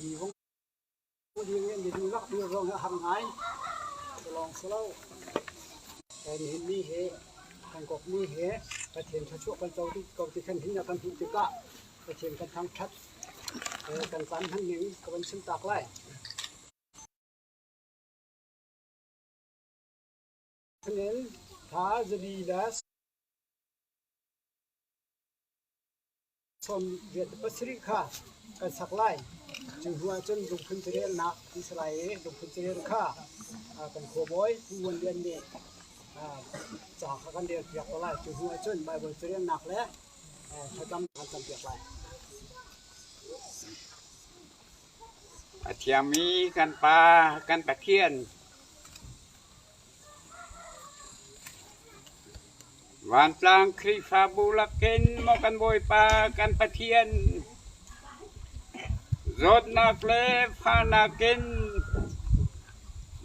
vì không có đi nguyên thì lắc đưa rồi nó hầm hái lòng sâu cái này mi hệ thành cột mi hệ cái thiền cho chuột con trâu thì cầu thì khăn hình là con thú tự cả cái thiền con thang thắt con rắn hắn những con sinh tạc lại nên thả ra đi đã son Việt Bắc Sri Khaกันสักไล่จึงหัวจนดุขึ้นเรียนหนักที่สลายดุขึ้นเรียนข้ากันโคบอยผู้วันเรียนนี่จากกันเดียวเปียกไล่จึงหัวจนใบบนเรียนหนักแล้วเขาจำกันจำเปียกไล่เทียมีกันปลากันตะเคียนวานปลางครีฟาบูลักเกนมอกันบอยปลากันตะเคียนรถนักเล่พานาเกน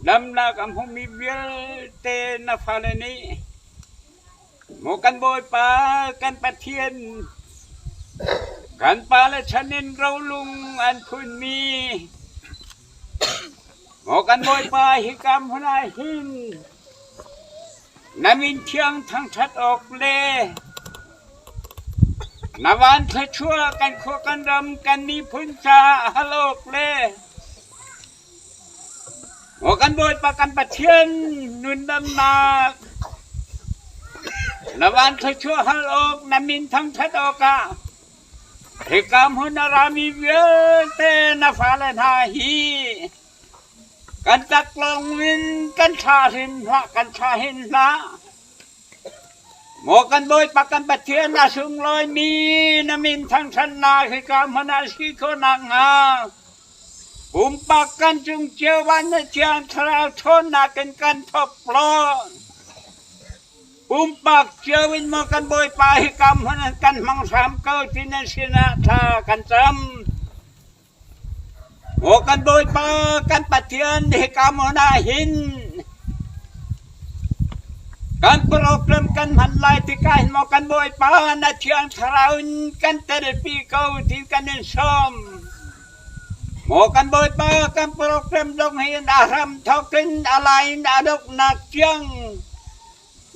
ดำนักอัมพมีเวลเตนฟาเลนีมอกันบอยปลากันตะเคียนกันปลาและชนินเราลุงอันคุณมีหมอกันบอยปลาหิกรรมหัวหน้าหินนามินเทียงทั้งชัดออกเล่นาวันเธอชั่วกันขัวกันรำกันนิพุนชาฮัลโลกเล่หมอกันบอยปลากันปะเทียนนุนดำนานาวันเธอชั่วฮัลโลกนามินทั้งชัดออกะหิกรรมหัวหน้ารามีเวลเตนาฟาเลนาฮีกันจักลงวินกันชาหินละกันชาหินละหมอกันบอยปากกันปะเทียนนาสุงลอยมีนามินทั้งชันนาคือกามนาสีโคนังหาปุ่มปากกันจุงเจียววันเจียงทราวทนนากันทบปลอปุ่มปากเจียววินหมอกันบอยปาคือกามนากันมังสามเก้าที่นั่นสินะทากันจำหมอกันบอยปากันปะเทียนคือกามนาหินกันโปรแกรมกันหันไล่ที่การหมอกันบอยปานาเชียงทราวกันเตอร์ปีเก้าที่กันเน้นซ้อมหมอกันบอยปากันโปรแกรมลงให้ดารำทอกินอะไรดาดกนักเชียง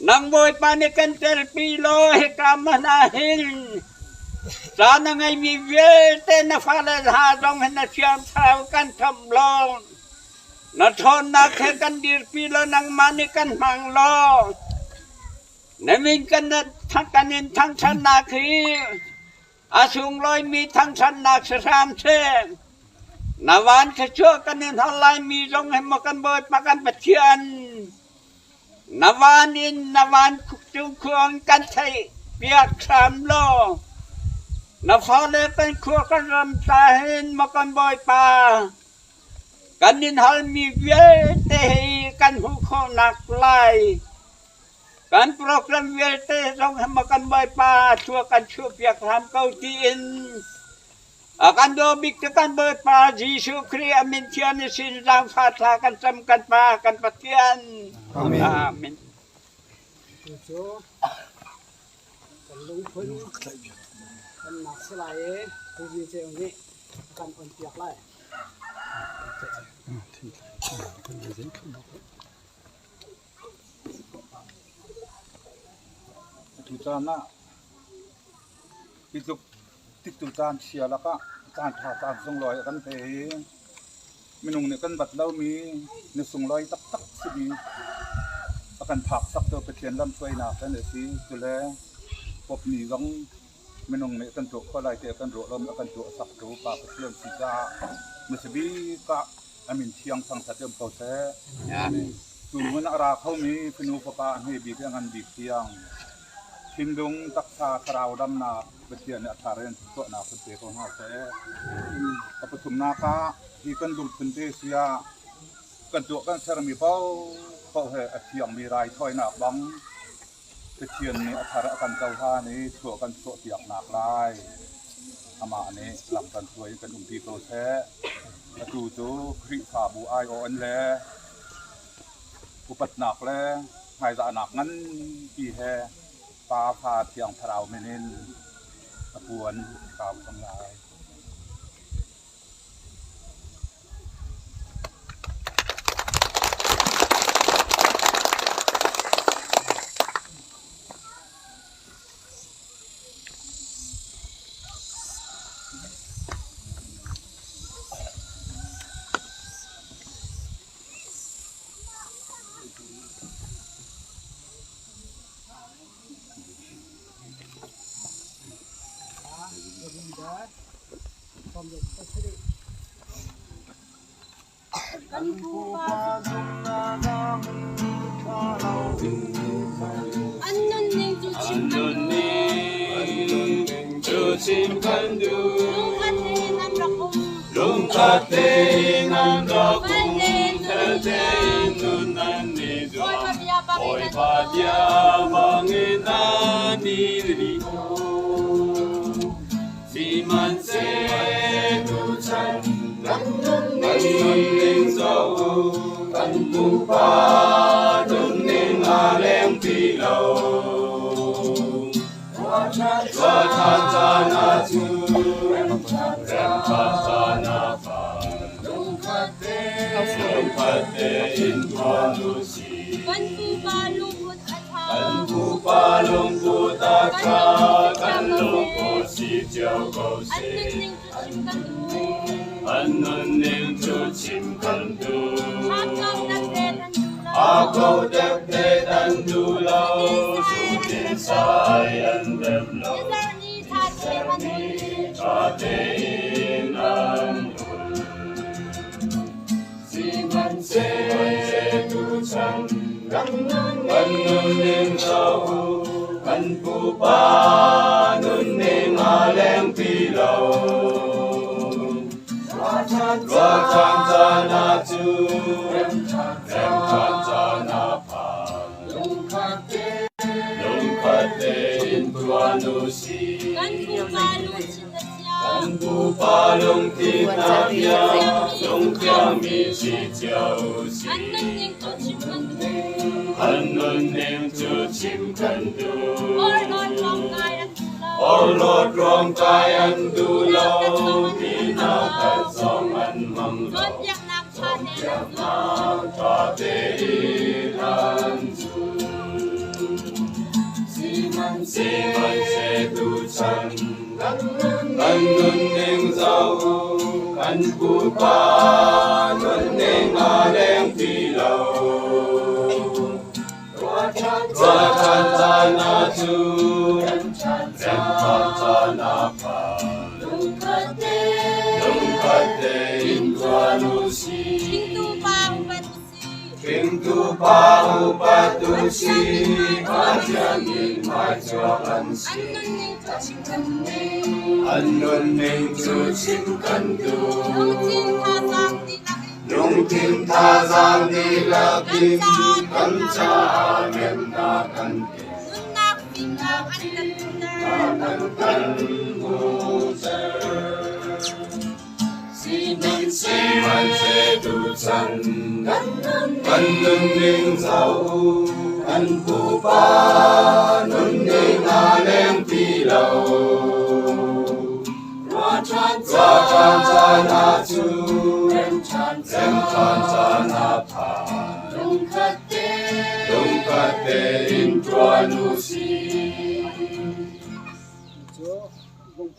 นังบอยปานี่กันเตอร์ปีโลให้กามนาหินสานังไงมีเวเตนฟ้าเลหาลงให้นาเชียงทราวกันทำลองนาทนนักให้กันดีปีโลนังมานี่กันมังลอในมินกันทั้งกันนินทั้งชันนาคีอาสุงลอยมีทั้งชันนาสามเช่นาวันขชั่วกันนินทลายมีลงให้มากันเบิดมากันปะเทียนนาวานินนาวานจุงควงกันไทยเปียกสามโลนาฟ้าเลยเป็นครัวกันรำตาเห็นมากันบอยป่ากันนินทลมีเวเตกันหูโคนักไลกันโปรแกรมเวลเตต้องให้มากันใบป่าชั่วกันชั่วเปียกทำเก้าตีนกันโดบิกกันใบป่าจีสุครีอามินเทียนสินรางฟาทากันจำกันป่ากันปะเทียนอาเมนกันลุงพ้นกันหนักสลายตัวดีเจงนี้กันคนเปียกไล่ตุจานนะปิดติดตุจานเชียแล้วก็การผ่าการส่งลอยกันเพเมนูเนี่ยกันบัดเรามีในส่งลอยตักสิบีกันผักสักตัวไปเทียนลำตัวหนากันเลยสิตัวแล้วพบหนีร้องเมนูเนี่ยกันจุก็ลายเตะกันรัวลมกันจุสักตัวปากเทียนสีจ้าเมื่อสิบีก็อามินเชียงสังสัตย์เดิมตัวแท้ส่วนวันอาราเขามีพนุปการให้บีเทียงกันบีเทียงทิมดงตักชาคราวดำนาเปเทียนอัฐาเรนตัวนาคนเตะของเขาแท้ปฐุมนาคาที่กันดุลพื้นที่เสียกันตัวกันเสรมีเป้า ก็เหอเทียงมีรายถ้อยหนักบังตะเทียนนี้อัฐระกันเจ้าท่านี้ชั่วกันโสเตียกหนักลายอามานี้หลังกันช่วยกันที่โปรแท้ประตูโจคริขาบูไอโออันแลอุปัตหนักแลหายจะหนักงั้นปีแฮปาพาเทียงพราวเมนินตะปวนกาวทำลาย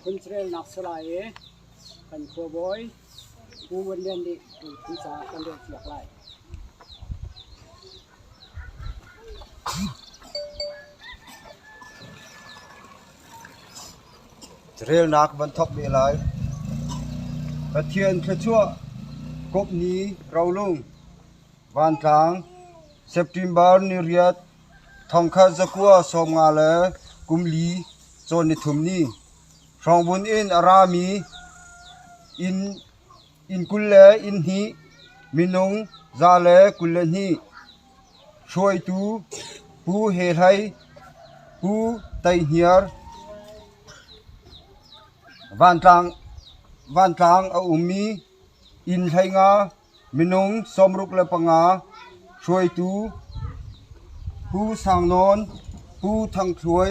คนเทรลนักสลายกันขบอยผู้วันเรียนดีผู้สากันเรียนเสียกไล่เทรลนักบรรทุกมีอะไรกระเทียนกระชั่วกบนี้เราลุงวันทางเซปติมบาร์นิเรียดทองคาจะกัวสมงาเลกุมลีโซนิทุมนี้รองบุญอินอารามีอินกุลเลอินฮีมินุงซาเลกุลเลนี ช่วยตูปูเฮไทยปูไตเฮียร์วันจางเอามีอินไทยงามินงสมรุกเลปงาช่วยตูปูสังนอนปูทังช่วย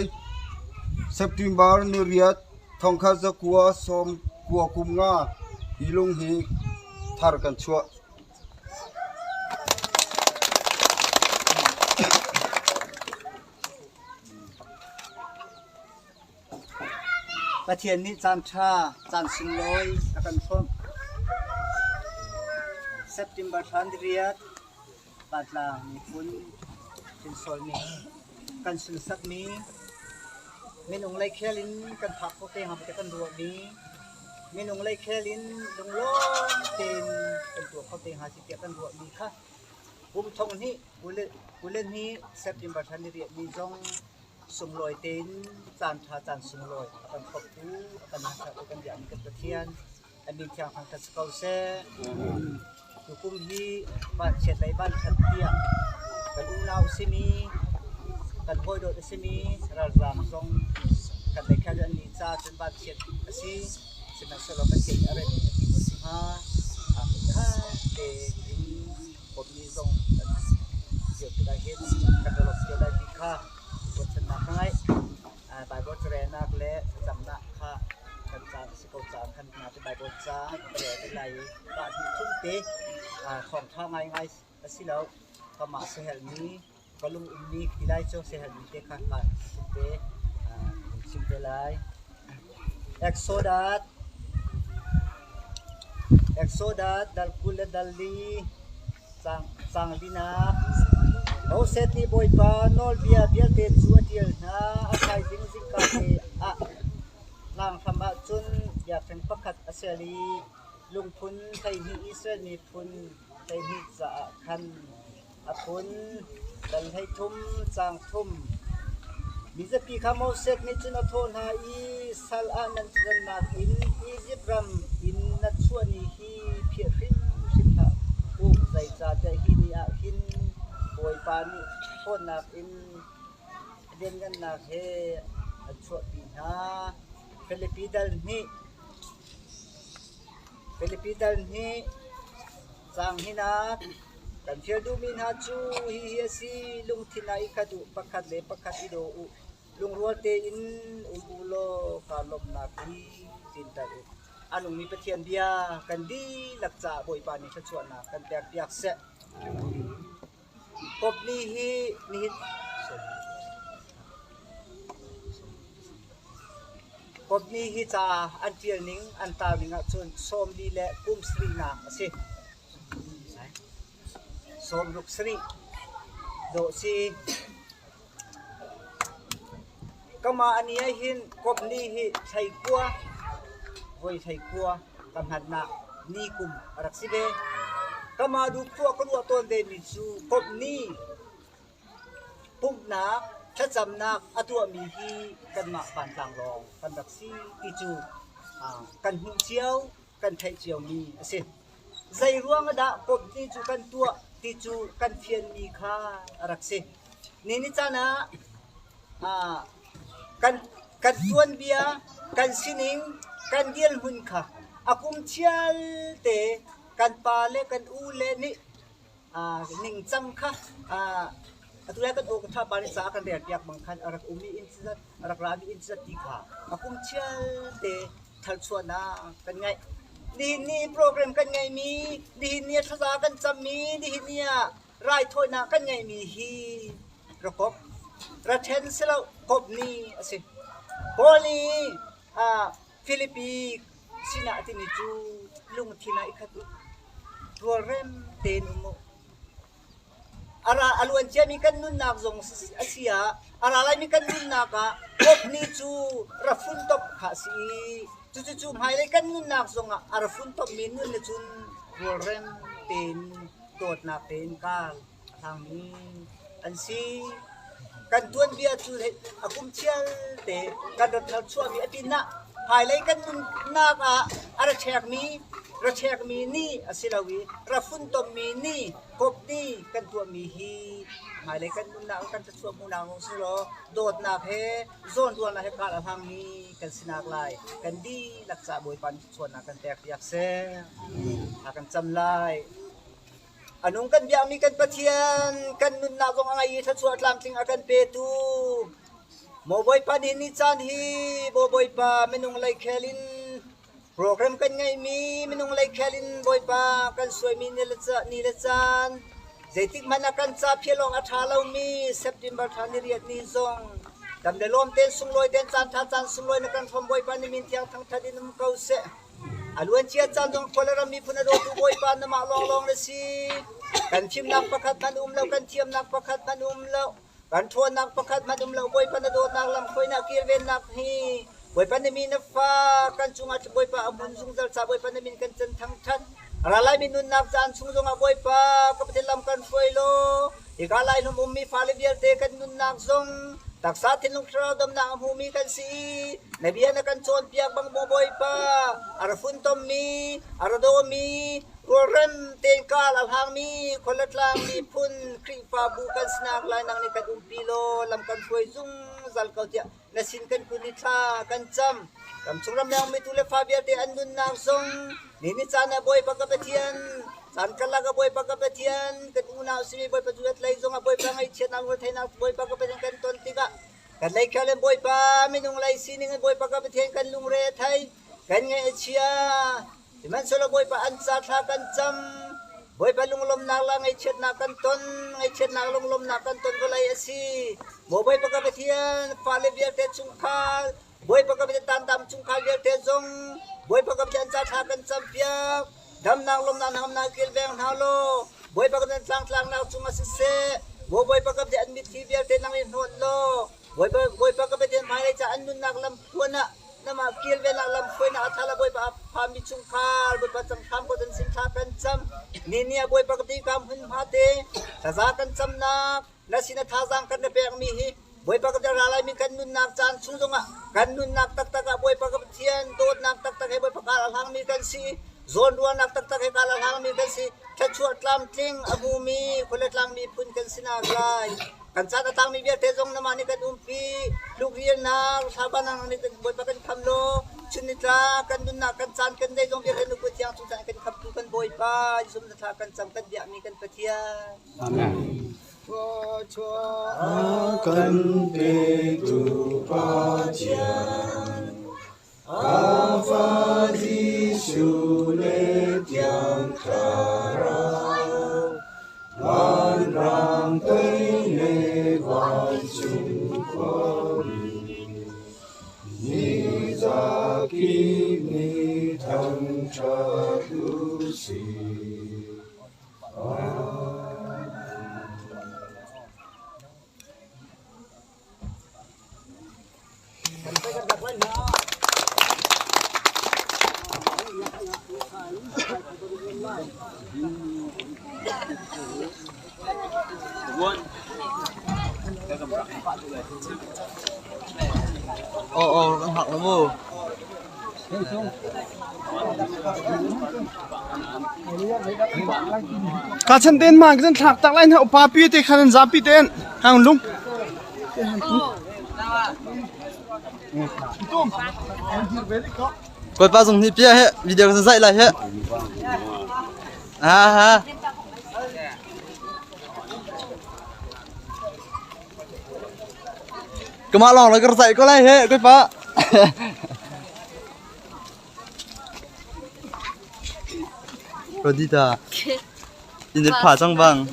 เซปติมบาร์นิเรียดทองคาจะกัวสมกัวกุมงาฮิลุงฮีทารกันชัวประเทศนี้จานชาจานสิงลอยกันฟอมเซปติมบาร์ทันเรียดบาดลามีฝุ่นเป็นโซลนี่กันสิลสักมีเมนูไรแค่ลิ้นกันผักโอเคหาไปกันรัวนี้เมนูไรแค่ลิ้นลงล้นเต็มเป็นตัวเขาเตะหาสิเกียกันรัวมีค่ะปุ่มทงนี้กูเล่นนี้เซปติมบาร์ทันเรียดมีจงสุ่มลอยเต็นจานชาจานสุ่มลอยกันขอบคูกันนักกันอย่างกันตะเทียนอันนี้ทางทางทัศกาเซ่อยู่กุมฮีบ้านเช็ดไรบ้านชันเตียกันอูนาวซิมีกันโอยโดดซิมีระรามทรงกันในแค่เรื่องนี้จ้าจนบ้านเช็ดสิสินักสลบกันเช็ดอะไรที่มันสิฮาข้าเตดินผมมีทรงเกี่ยวกับเห็นกันตลอดเกี่ยวกับที่ข้าบทชนะง่ายใบบทเรนักและจำนักข้ากันจานสกุลจานขันนาเป็นใบบทจ้าเปลี่ยนเป็นไรบ้านที่ทุ่งเตะของท่าง่ายสิแล้วก็มาเสียนี้ก็ลุงอุ้มนี้ที่ได้โชว์เสียนี้เตะขันบ้านทุ่งเตะชิมเตะไรเอ็กโซดัสดัลกุลดัลลีสังลีนาเราเซตีบอยปานอลเบียเบียเตจูเดียนะอาศัยสิ่งกาเตอะนางธรรมะจุนอยากเป็นประคัดอาเซลีลุงพุนไทยฮีอิสราเอลมีพุนไทยฮีจะคันอพุนดันให้ทุ่มจางทุ่มมิจะปีขโมเซตนิจุนอโทนาอีซัลอานันจันนาอินอียิปรัมอินนัชวนีฮีเพียรินสิบห้าอุใจจ่าใจฮินีอาหินบอยปานีโคนนักอินเดินกันนักเฮอัชวปีนาฟิลิปปินส์นี่จางฮินากันเชื่อดูมินฮาจูฮิเฮซีลุงทินาอิคัดุปักขัดเลปักขัดอิโดอุลุงรัวเตอินอุโลคาลมนาคีจินตาอุอันลุงมีประเทียนเบียกันดีหลักจ่าบอยปานีชัชวนากันแตกเปียกเสะกบนี้ฮีนี่กบนี้ฮิจ่าอันเจียนิงอันตาวิงชนส้มดีและกุมสรีนาสิส้มลูกสรีโดซีก็มาอันนี้หินกบนี้ฮิใช้กัวไว้ใช้กัวกำหัดนานี่กุมรักสิเบก็มาดูพวกกลัวตัวเดมิจูกบนี้ปุ่มนักถ้าจำนักอตัวมีฮีกันมาปั่นต่างรองกันดักซีติจูกันหุ่นเจียวกันไทยเจียวมีสิใจร่วงดะกบติจูกันตัวติจูกันเพียนมีค่ารักสินี่นิจานะกันตวนเบียกันสินิงกันเดียลหุ่นค่ะอากุมเชียลเตกันปาเลกันอูเลนี่นิ่งจำค่ะตุลากันโอกท่าบานิสากันเดียดอยากบังคันอารักอุมีอินซัดอารักรามีอินซัดดีค่ะอากุมเชียลเตทัลชวนากันไงดีนี่โปรแกรมกันไงมีดีนี่ทัศน์กันจำมีดีนี่รายโทนากันไงมีฮีระกบระเทนเซลกบนี่สิโพลีฟิลิปปีสินาตินิจูลุงทินาอิคัตุรัวเรมเตนุโมอาล้วนเจมีกันนุนนักจงอาเซียอะไรมีกันนุนนักกบนี่จูรัฟุนตบขาสีจูหายเลยกันนุนนักจงรัฟุนตบมีนุนเลยจุนรัวเรมเตนตัวนักเตนกาลทางนี้อันซีกันตวนเบียจูเลยอากุมเชียลเตกันรถทัลชัวมีอตินะ ภายเลยกันนักอะไรเช็คมีระเช็คมีนี่สิลาวีระฟุนตมมีนี่กบนี่กันตัวมีฮีภายเลยกันนักกันจะสวมมุนางสิโลโดดนักเฮโซนตัวนักเฮกาลพังมีกันสินักลายกันดีรักษาบวยปันส่วนนักกันแตกยักเซกันจำลายanong kan biami kan patian kan nun na kong angai sa suat lam ting akan petu moboy pa din ni chan hi boboy pa menung lai khelin program kan ngai mi menung lai khelin boy pa kan suai mi ni la chan zaitik man akan cha phelong athalau mi september thani riat ni zong dam de lom ten sungloi ten chan tha chan sungloi na kan thom boy pa ni min thiang thang thadin nam kau se alwan chia chan dong kolera mi phuna do tu boy pa na ma long long le si kan chim nak pakat man lo kan thiam nak pakat man lo kan thon nak pakat man lo boy pa na do nak lam khoi na kir ven nak hi boy pa na mi na fa kan chunga boy pa amun sung zal sa boy pa na min kan chen thang that ralai min nun nak chan sung zong boy pa kapatil lam kan foi lo ikalai lum ummi fali bial te kan nun nak zong taksa tinung traw dam na humi kan si nabiya na kan chon piak bang boy pa arafun tom mi arado mi Koran ten kal alhang mi kolat lang mi pun kri pa bukan snack lai nang ni kan umpilo lam kan foi zung zal kau tia nasin kan kunitha kan cham kam chungram nang mi tule fa bia te andun nang song ni chana boy pagkapetian san kalaga boy pagkapetian kan una simi boy pajuat lai zong boy pa ngai chet nang thai na boy pagkapetian kan ton tiga kan lai khalen boy pa minung lai sining boy pagkapetian kan lungre thai kan ngai chia Iman solo boy pa ansa tha kan cham boy pa lunglom na la ngai chet na kan ton ngai chet na lunglom na kan ton golai asi boy pa ka bethian pale bia te chungkhal boy pa ka bet tan tam chungkhal bia te zong boy pa ka bet ansa tha kan cham pia dam nang lom na nam na kil beng halo boy pa ka bet tlang na chung asi se boy pa ka bet admit thi bia te nang in hon lo boy pa ka bet mai cha anun nak lam puana nama kil ve na lam khoi na athala boy pa phami chungkhal boy pa cham kham ko den sin tha kan cham ni nia boy pa ti kam hun phate sa kan cham na nasina tha jang kan pe mi hi boy pa ka ralai mi kan nun nak chan chung zonga kan nun nak tak tak boy pa ka thian dot nak tak tak boy pa ka hang mi kan si zon ruan nak tak tak ka hang mi kan si chachuat lam ting abu mi kholet lam mi phun kan sina glai kan sa ta tang mi bia te jong na mani kan umpi lugrian na saban nang ni boy pa kan khamlo chunitra kan dun na kan chan kan dei jong bia kan ku tiang chu kan khap tu kan boy pa sum na tha kan cham kan bia mi kan pathia amen cho kan pe tu pa chia ava di su le tiang kara Lan rang tây lê quan chung con Ni ra ki ni thăng cha tu si con học lắm mù. Cả chân tên mà cái chân thạc tặng lại hậu pa pi thì khăn giá pi tên hàng lung. Cột ba dùng thì pia hết, video dạy lại hết. Ha. Cái mà lòng là cái dạy có lại hết, cột ba. Rồi đi ta. In the phá trong bằng.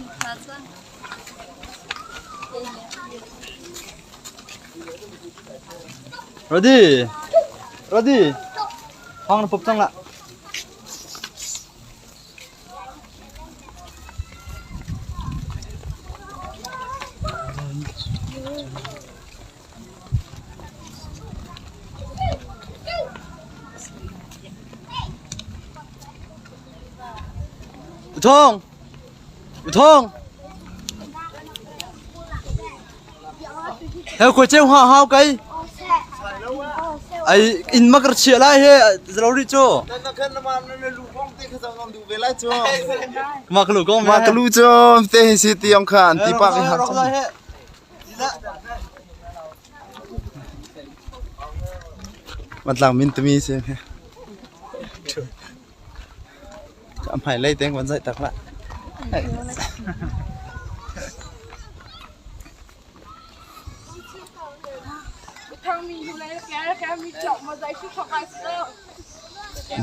Rồi đi. Hong nó phục trong lại. Thông theo của treo hoa hao cây ai in makar chia lai he zalori cho Nanti kan nama nene lubang teh kita ngam du belai cho. mak lu kong Mak lu cho teh si tiang kan tipak he ihan. rok lai he Matlang min temi si. Cảm phải lấy tiếng vẫn dậy tặc lại. thằng mình hôm nay cái mình chọn mà giấy chút học bài sơ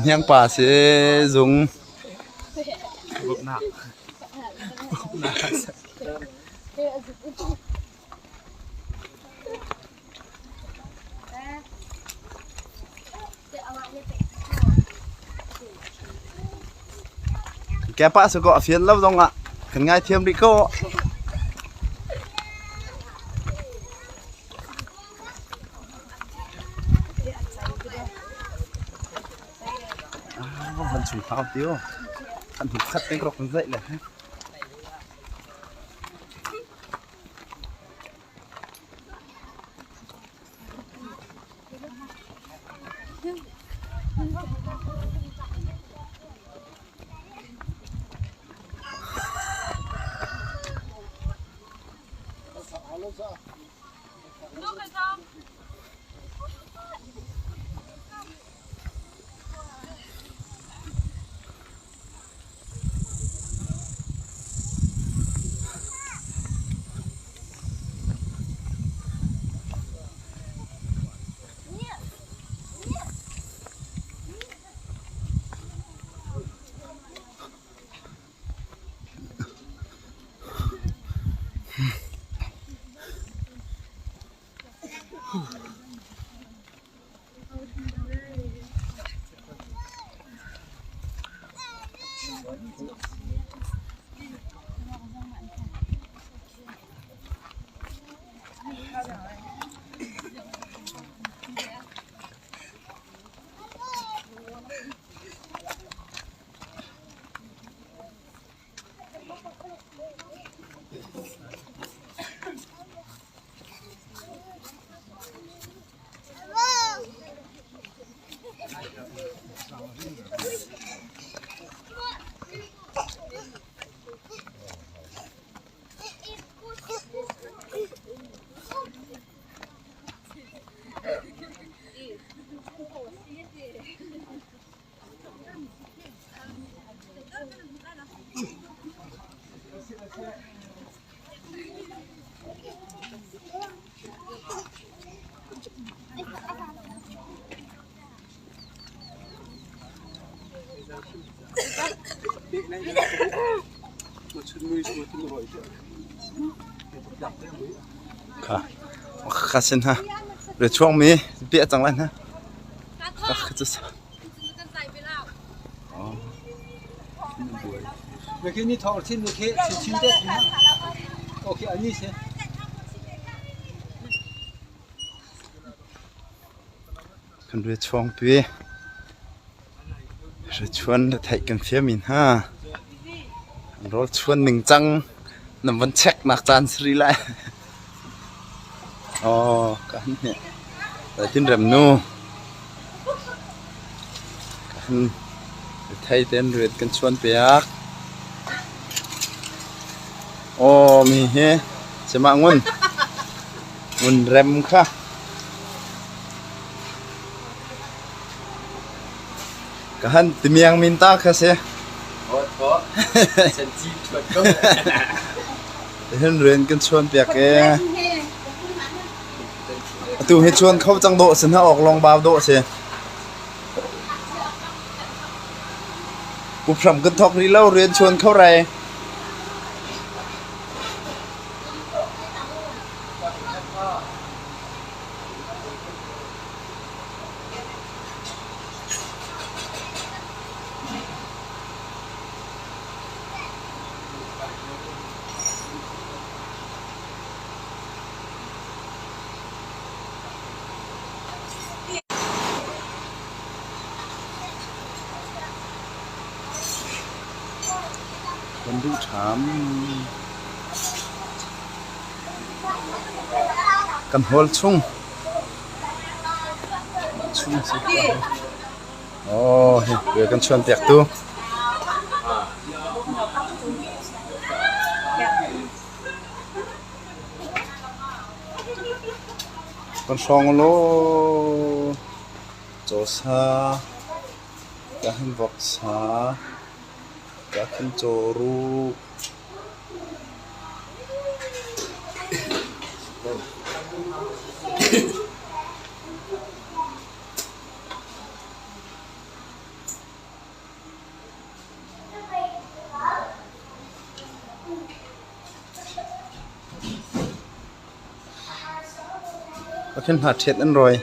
Nhang bà sẽ dùng cái bà sẽ gọi phiền lâu không ạ? Cần ngay thêm đi cô. Mình chủ phao tiêu, ăn thịt khát tiếng rọc dậy này. Kasin ha, rồi chuông mi bịa chẳng lên ha. Về cái ní thọ xin được cái xin tết nhá. Ok anh đi xem. Kan rồi chuông bịa, rồi chuông thấy cần phía mình ha. Rồi chuông mình chăng nằm vẫn check nạc chan sri lại. Kan ya. Tin rem nu. Kan thấy tên rồi kan chuông bịa. Mi he, cuma ngun rem kah? Kahan timiang minta kasi. có sen chi chuột không Hen ren kan chuan piak e. Tu he chuan khâu chang do sin ha ok long baw do se. Ku phram kan thok ri lo ren chuan khâu rai. Con đu chám cần hol chung Oh, we kan chuan tiak tu. Con song lo cho sa ka hin bok sa ka hin choru Akin hat het an rồi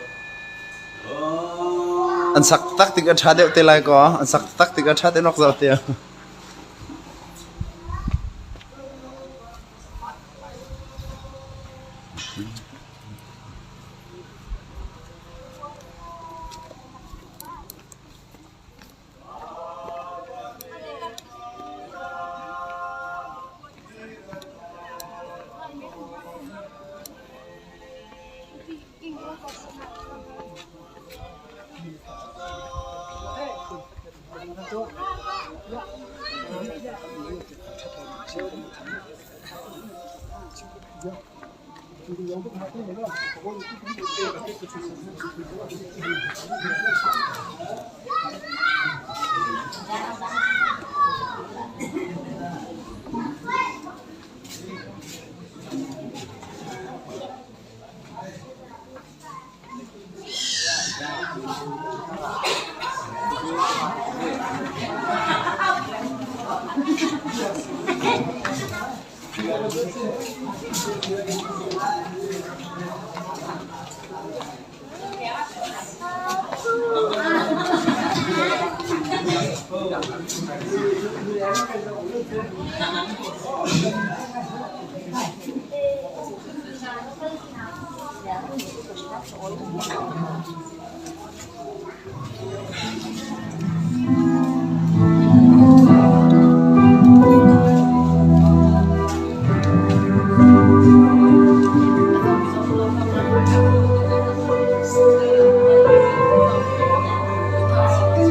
an sak tak tik a tha deuh te lai ko an sak tak tik a tha te nok zau te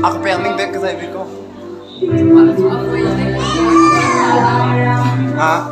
Aku pengen dek ke saya biko. Ah.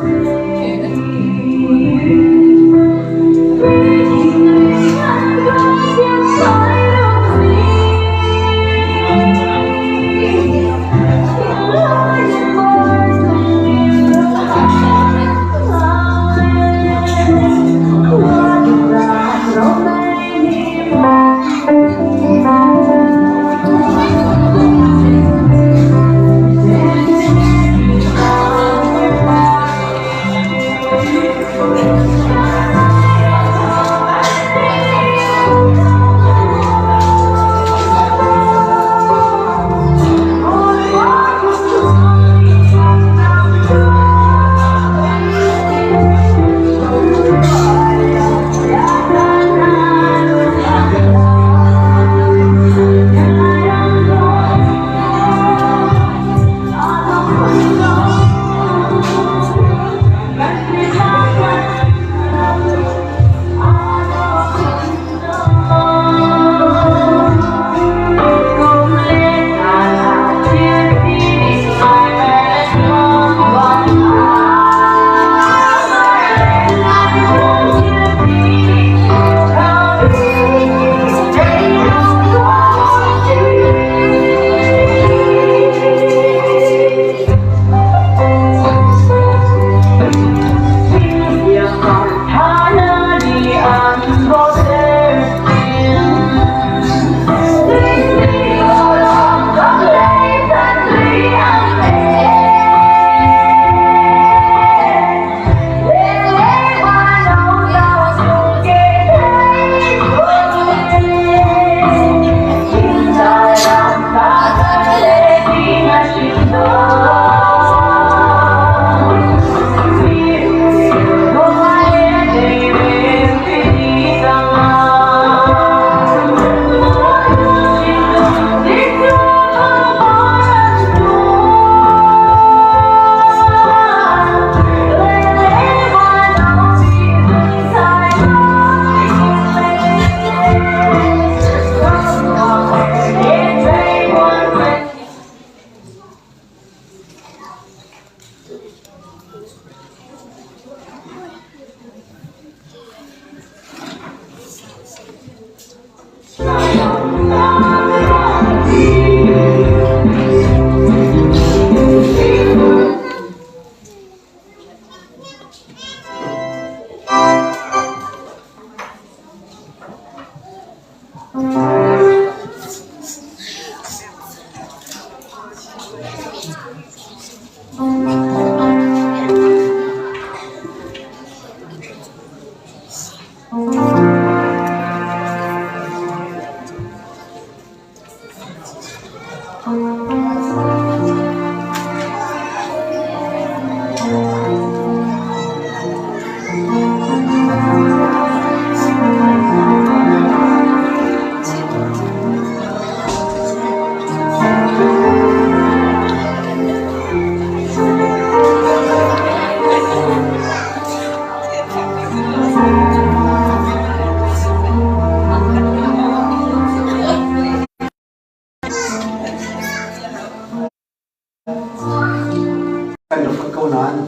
kan dapat kawanan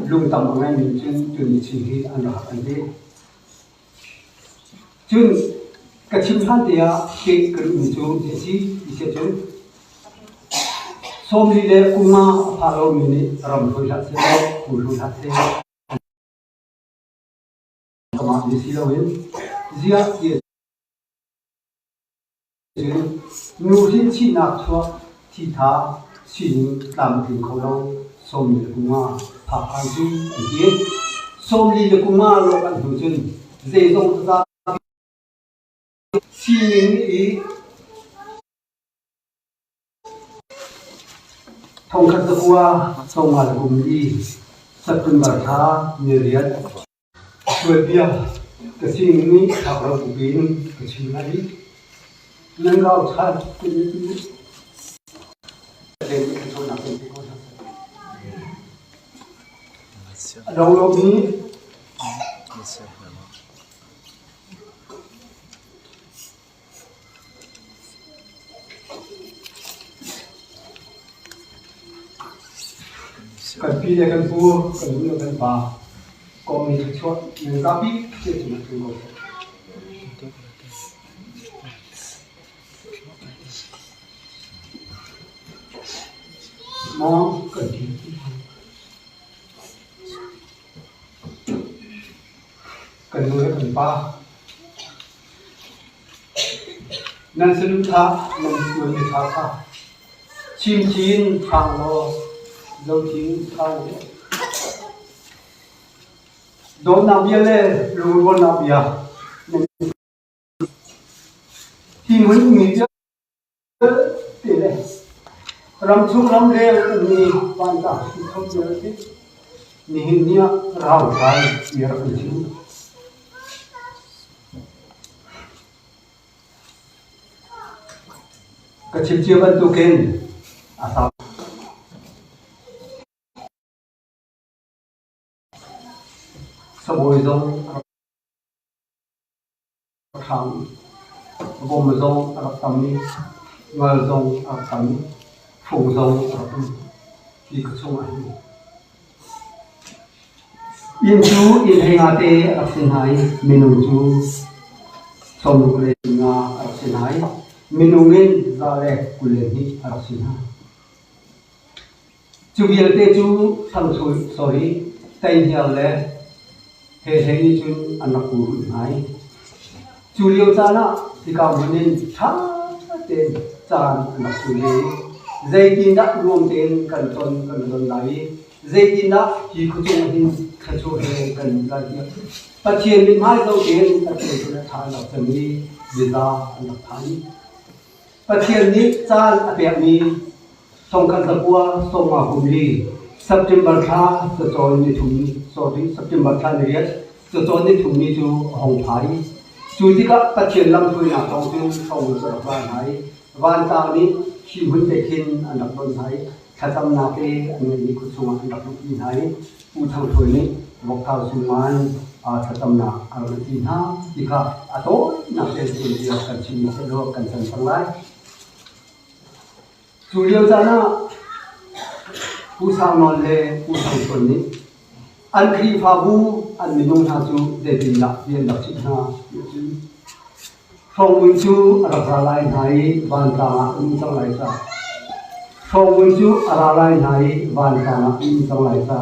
lung tamangan mungkin jun cihi anak ande jun kecimpan dia ke kerumucu jadi bisa jun somli le kuma palo mini rambu hati bulu hati kemana di silawin dia dia jun nurin cina tua tita cini dalam tingkau somli kuma pakanju dia somli kuma lo kan hujun zezong za sini ni tongkat tekua songal kumdi September tha meriat dia kesini ni kalau kubin kesini lagi nengau chat ini đầu lô ní cần pi để cần vua cần đúng là cần bà còn mình thực chốt mình ra biết chưa chỉ là thường rồi mong cần thiết cần nuôi cần ba nên sự lưu thá nên nuôi như thá thá chim chín thang lo dâu chín thang đốn nào bia lê lưu vốn nào bia thì mới nghĩ cho tỷ lệ ram chung ram lê ni quan trọng không nhớ thế ni nia rau thái bia ra chim kecil ciuman tuken asal sebuah zong tham gồm zong Arab Tami ngal zong Arab Tami phùng zong Arab Tami thì có sung ảnh in chú in hay ngate Arab Sinai minung chú song lệ nga Arab Sinai minungin zale kuleni arasina chubiel te chu tham thui sorry tai hial le he he ni chun anakuru nai chulio chana sika munin tha ten chan anakule zaitin da ruam ten kan ton lai zaitin da hi khu chung hin khachu he kan la dia pathian ni mai zo ten pathian na tha la chami bila anak thani pathian ni chan apek ni songkan sakua soma humli September tha so chon ni thum sorry September tha ni riat so chon ni thum ni chu hong phai chu ti ka pathian lam thui na tong chu song so ra nai van ta ni khi hun te khin anak don nai khatam na pe an ni ku chunga anak ni nai u thau thui ni bok thau suman a khatam na ar ti na ti ka ato na te ti dia kan chi se lo kan san sang lai Julio jana usang non le usang ton ni an kri phabu an minung ha chu de din la bien la chi na phong mun chu ara lai nai ban ta in sang lai sa phong mun chu ara lai nai ban ta in sang lai sa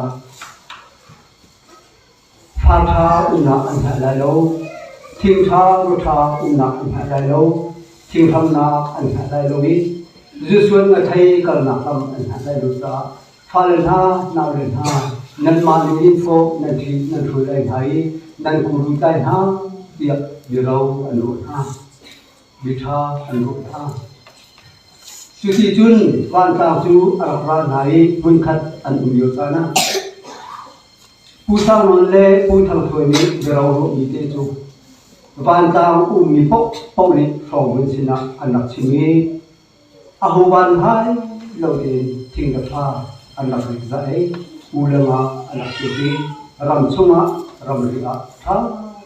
pha tha una an ha lai lo thing tha ru tha una an ha lai lo thing tham na an ha lai lo ni Zusuan nga thay kal na kam an ha lai lo sa Falen ha, na rin ha, นั่นมาในอินโฟนั่นที่นั่นช่วยได้ไทยนั่นกูรู้ได้ฮะเดียบเดี๋ยวเราอนุฮะวิชาอนุฮะสุดที่จุนวันตาจูอักราไหนบุญขัดอันอุ่นอยู่กันนะผู้สร้างนั่นแหละผู้ทำช่วยนี้เดี๋ยวเรามีเตจูวันตามีปกป้องนี้สองเป็นสินะอันนักชิมีอาหูวันไทยเราเองทิ้งกับผ้าอันนักศึกษาอุลามะอันนักศึกษารำชุ่มะรำเรียท่า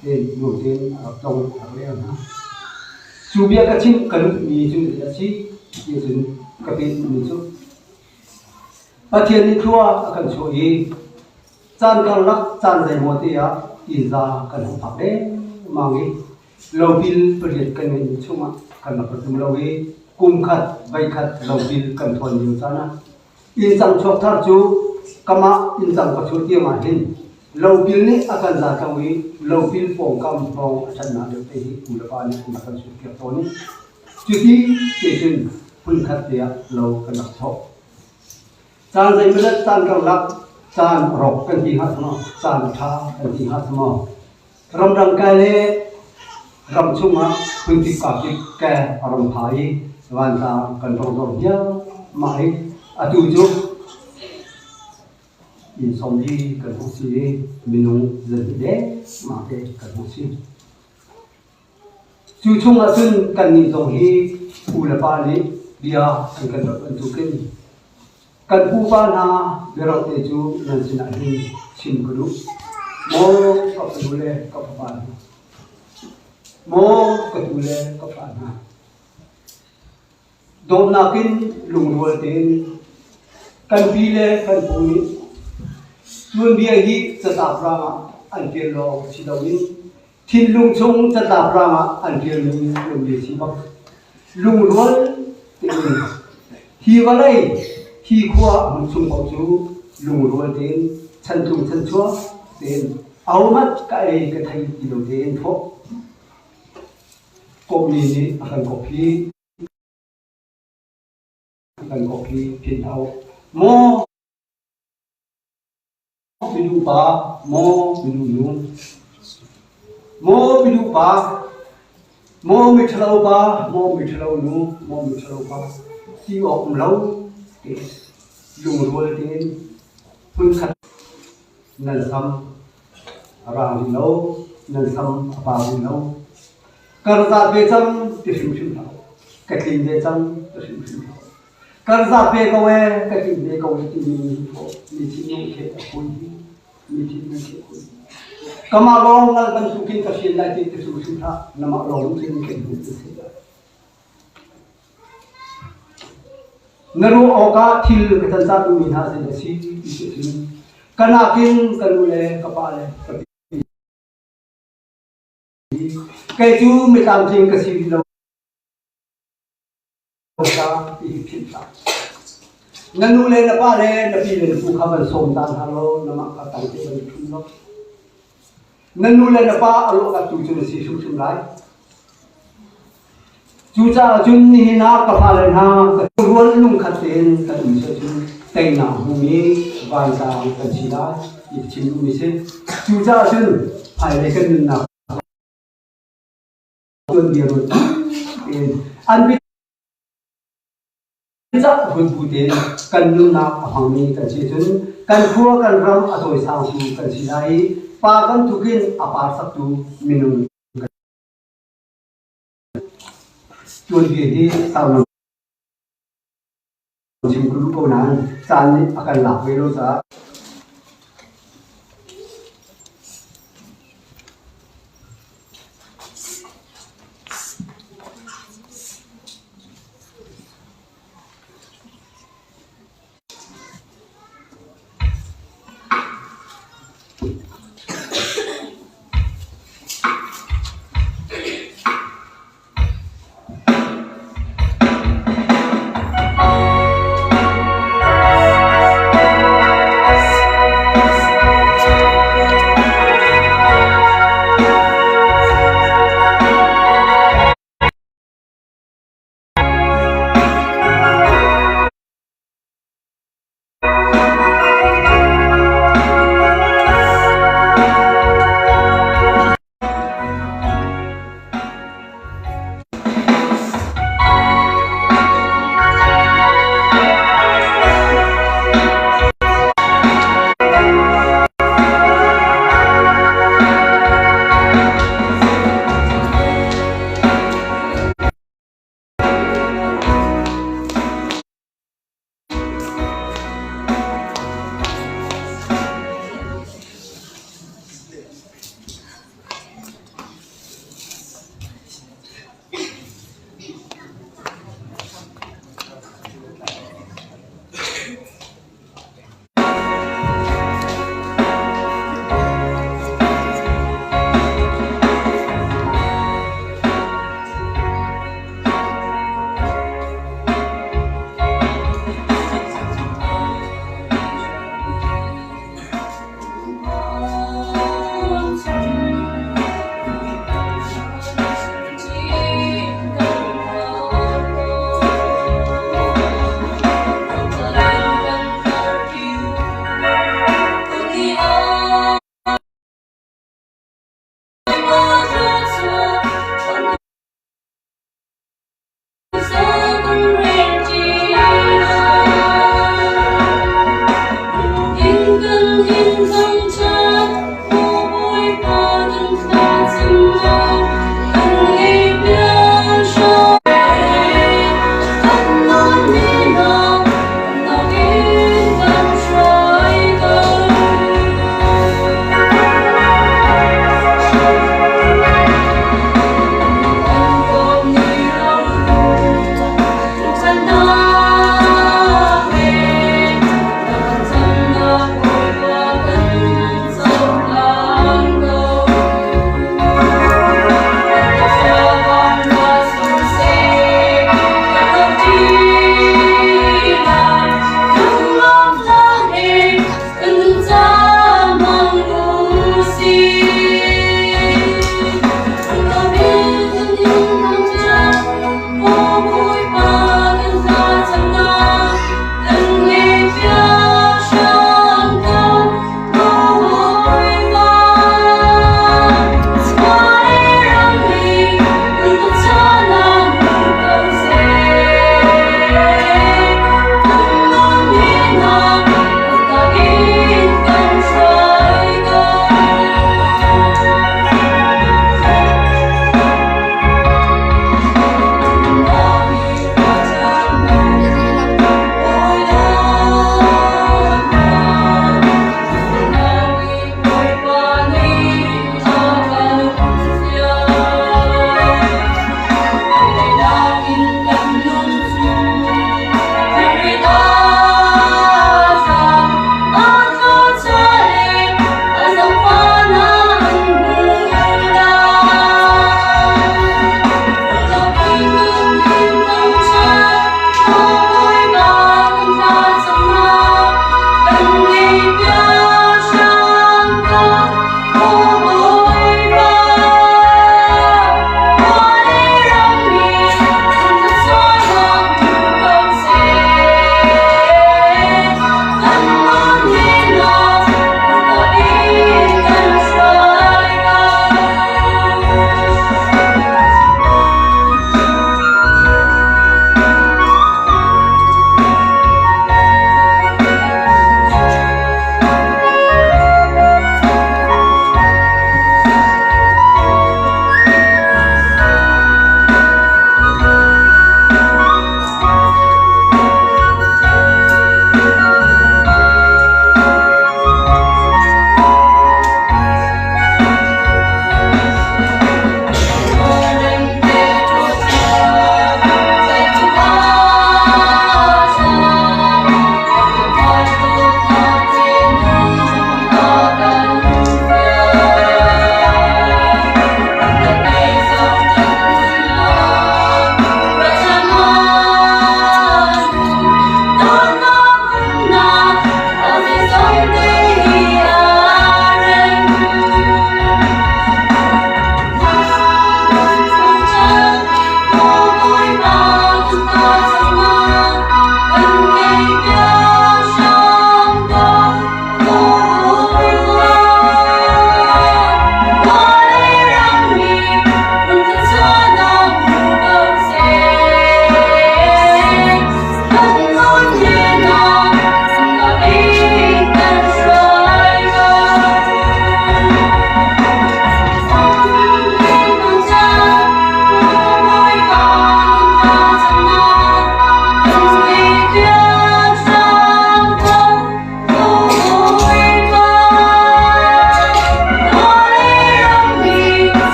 เดินดูเดินรับตรงอะไรนะสุบียกชิมกันมีจุดที่ชี้ยี่จุดกับเป็นมีจุดประเทศนี้ครัวกันช่วยจานกันรักจานใจหมดที่อ่ะอินซากันหัวผักเด้มางี้เราพิลประเทศกันเป็นชุ่มะกันนับประตูเรากุมขัดใบขัดเราพิลกันทนอยู่จานะอินจังชอบทัดจูกะมาอินจังก็ช่วยเที่ยวมาเห็นเราพิลนี่อาการจากกันวิเราพิลฟงกำฟงฉันน่าเดี๋ยวไปที่กุลปานี่คุณกันช่วยเกี่ยวตัวนี้จุดที่เกิดขึ้นคุณขัดเดียเรากันนับชอบจานใจไม่ได้จานกันรักจานรบกันที่หัดมาจานท้ากันที่หัดมารำรังกายเลยรำชุ่มะพื้นที่กาบิแกรำพายวันตากันรองเยอะมาให้อตุจุอินสมดีกันทุกสิ่งมินุเจริญเดมาเตกันทุกสิ่งจู่ช่วงนั้นกันนิจงฮีอุลปานีเดียกันกันทุกข์กันผู้บ้านาเดี๋ยวเราเตจูนั่นสินะฮีชิมกรุโมกับดูเลกับบ้านโมกับดูเลกับบ้านโดนนักินลุงวัวเต็นกันปีเลกันปูนิชวนเบียฮีจะตาพระอันเดียร์ลองชิดาวินทินลุงชงจะตาพระอันเดียร์ลุงลุงเดียชิบักลุงวัวเต็นฮีวะเลยฮีขวาลุงชงเอาจูลุงวัวเต็นฉันทุ่งฉันชัวเต็นเอามัดกายกระไทยกิโลเต็นพกกบมีนี่อาการกบพีกันก็พี่พินเอาโมไปดูป่าโมไปดูนูโมไปดูป่าโมไม่ทะเลาะป่าโมไม่ทะเลาะนูโมไม่ทะเลาะป่าที่ออกมาแล้วเด็กลุงรัวเด็กพึ่งขัดนั่นซ้ำรางดิโลนั่นซ้ำป่าดิโลกระดาษเบจังที่ชิมชิมเรากระถิ่นเบจังที่ชิมชิมเราการจับเบกเอาไว้ก็ที่เบกเอาไว้ที่มีที่นี่เขตคุยมีที่นี่เขตคุยก็มาลองกันเป็นสุขินกับเชียนได้ที่สุขินท่านำมาลองที่นี่เขตคุยที่สุดนรูโอกาสที่เราจะจับมีหาสิ่งที่สิ่งนี้กันนักินกันดูแลกับอะไรแค่จูไม่ตามจริงก็สิ่งเรานั่นนู่นเลยนะป้าเลยนะพี่เลยผู้ขับรถส่งตามทางเรานะมาขับตามที่มันทุ่งเรานั่นนู่นเลยนะป้าเอาลูกกับจู่จู่สิชุมไรจู่จ้าจุนนี่นะกับพาเลยนะกับล้วนลุงขัดเต็นกับมีเสื้อจุนเต็งหนาหูมีวายตากันชีได้อีกชิ้นมีเส้นจู่จ้าจุนภายในกันหนักเรื่องเดียวอันจับหุ่นผู้เด่นกันนุ่นนักหังมีกันเชื่อจนกันพัวกันรำอโตยสาวสูกันสิได้ปากันทุกินอปาสักตูมินุจวนเบียดีสาวนุ่มจิมกรุโกนั้นจานนี้อาการหลับไปรู้ซะ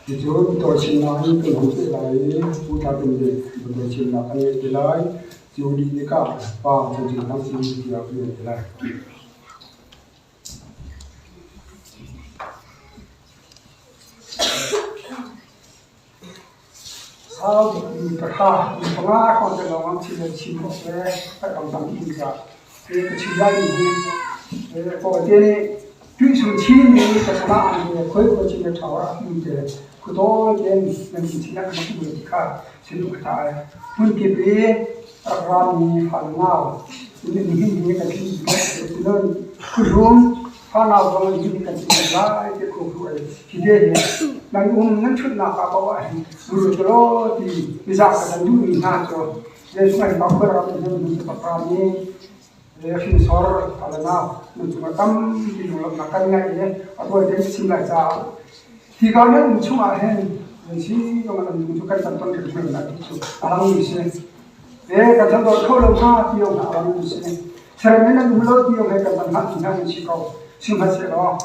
Itu to China ni tu hu se lai puta tu de to China kan ye lai ju di ni ka pa tu ji nang si ti ya ye lai sao thì cả ha thì có con cái lòng ăn chim chim có sẽ phải làm tăng kim cả thì cái chim ra đi thì có cái này tuy số chim thì cái con ăn thì khối của chim cái thảo ra thì cái đó cái mình chỉ là cái gì cả chim cái thảo mình cái bé ra đi phần nào thì mình cái chim cái nên cái luôn phần nào có những cái chim lại cái cuộc đời thì đây đang uống chút nào cả bao vậy rồi đó thì bây giờ cái thằng chúng mình làm cho để chúng mình bảo vệ ra để mình sẽ bảo vệ để khi soi là nào mình chúng ta tâm thì chúng là cái này đấy ở đây để xin lại chào thì có những chúng ta hay mình chỉ có mà mình chúng ta cần tuân thủ mình là chúng ta làm gì thế để cái thằng đó không làm ha thì ông làm gì thế cho nên là mình lo thì ông hay cần làm thì mình chỉ có xin hết sẽ đó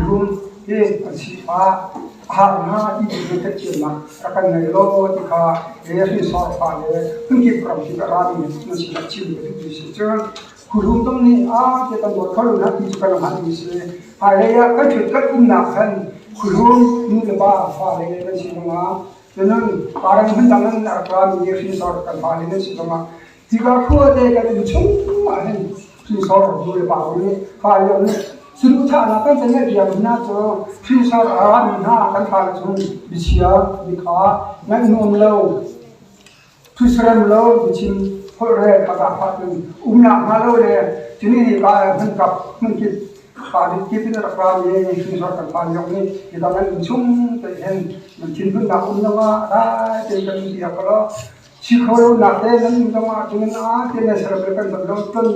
luôn thế chỉ ha đi được cái chuyện mà các cái này lo thì cả để khi soi phải để không kịp cầm thì cả ra thì nó chỉ là chịu được cái gì chứคุณต้องนี่ที่ตำรวจเขาดูนะที่จะไปทำอะไรฝ่ายเลยก็ถือก็อุ้มหนักกันคุณนี่เลยบ้าฝ่ายเลยนั่นสิตรงนั้นดังนั้นปารังมันดังนั้นอัตรามีสิ่งสอดกันฝ่ายเลยนั่นสิตรงนั้นที่ก็คู่เด็กกันชุ่มอะไรสิ่งสอดดูเลยบ้าเลยฝ่ายเลยนี่สุดท้ายนะกันจะเนี่ยเดียวนะจ๊ะสิ่งสอดอะไรมีหน้ากันฝ่ายเลยบิเชียบิขานั่นนุ่มเล่าทุสเรมเล่าบิชิมพอเรื่องภาษาพัฒน์หนักมาเลยทีนี้การมันกับมันคิดการคิดที่เราการเองที่สอนกันผ่านอย่างนี้ที่ทำให้มันชุ่มแต่เห็นมันชินมันหนักมันว่าได้เจอกันที่อะไรก็ชิคอยหนักแต่นั้นมันว่าจึงนั้นที่เนี่ยสารพัดกันแบบเราต้น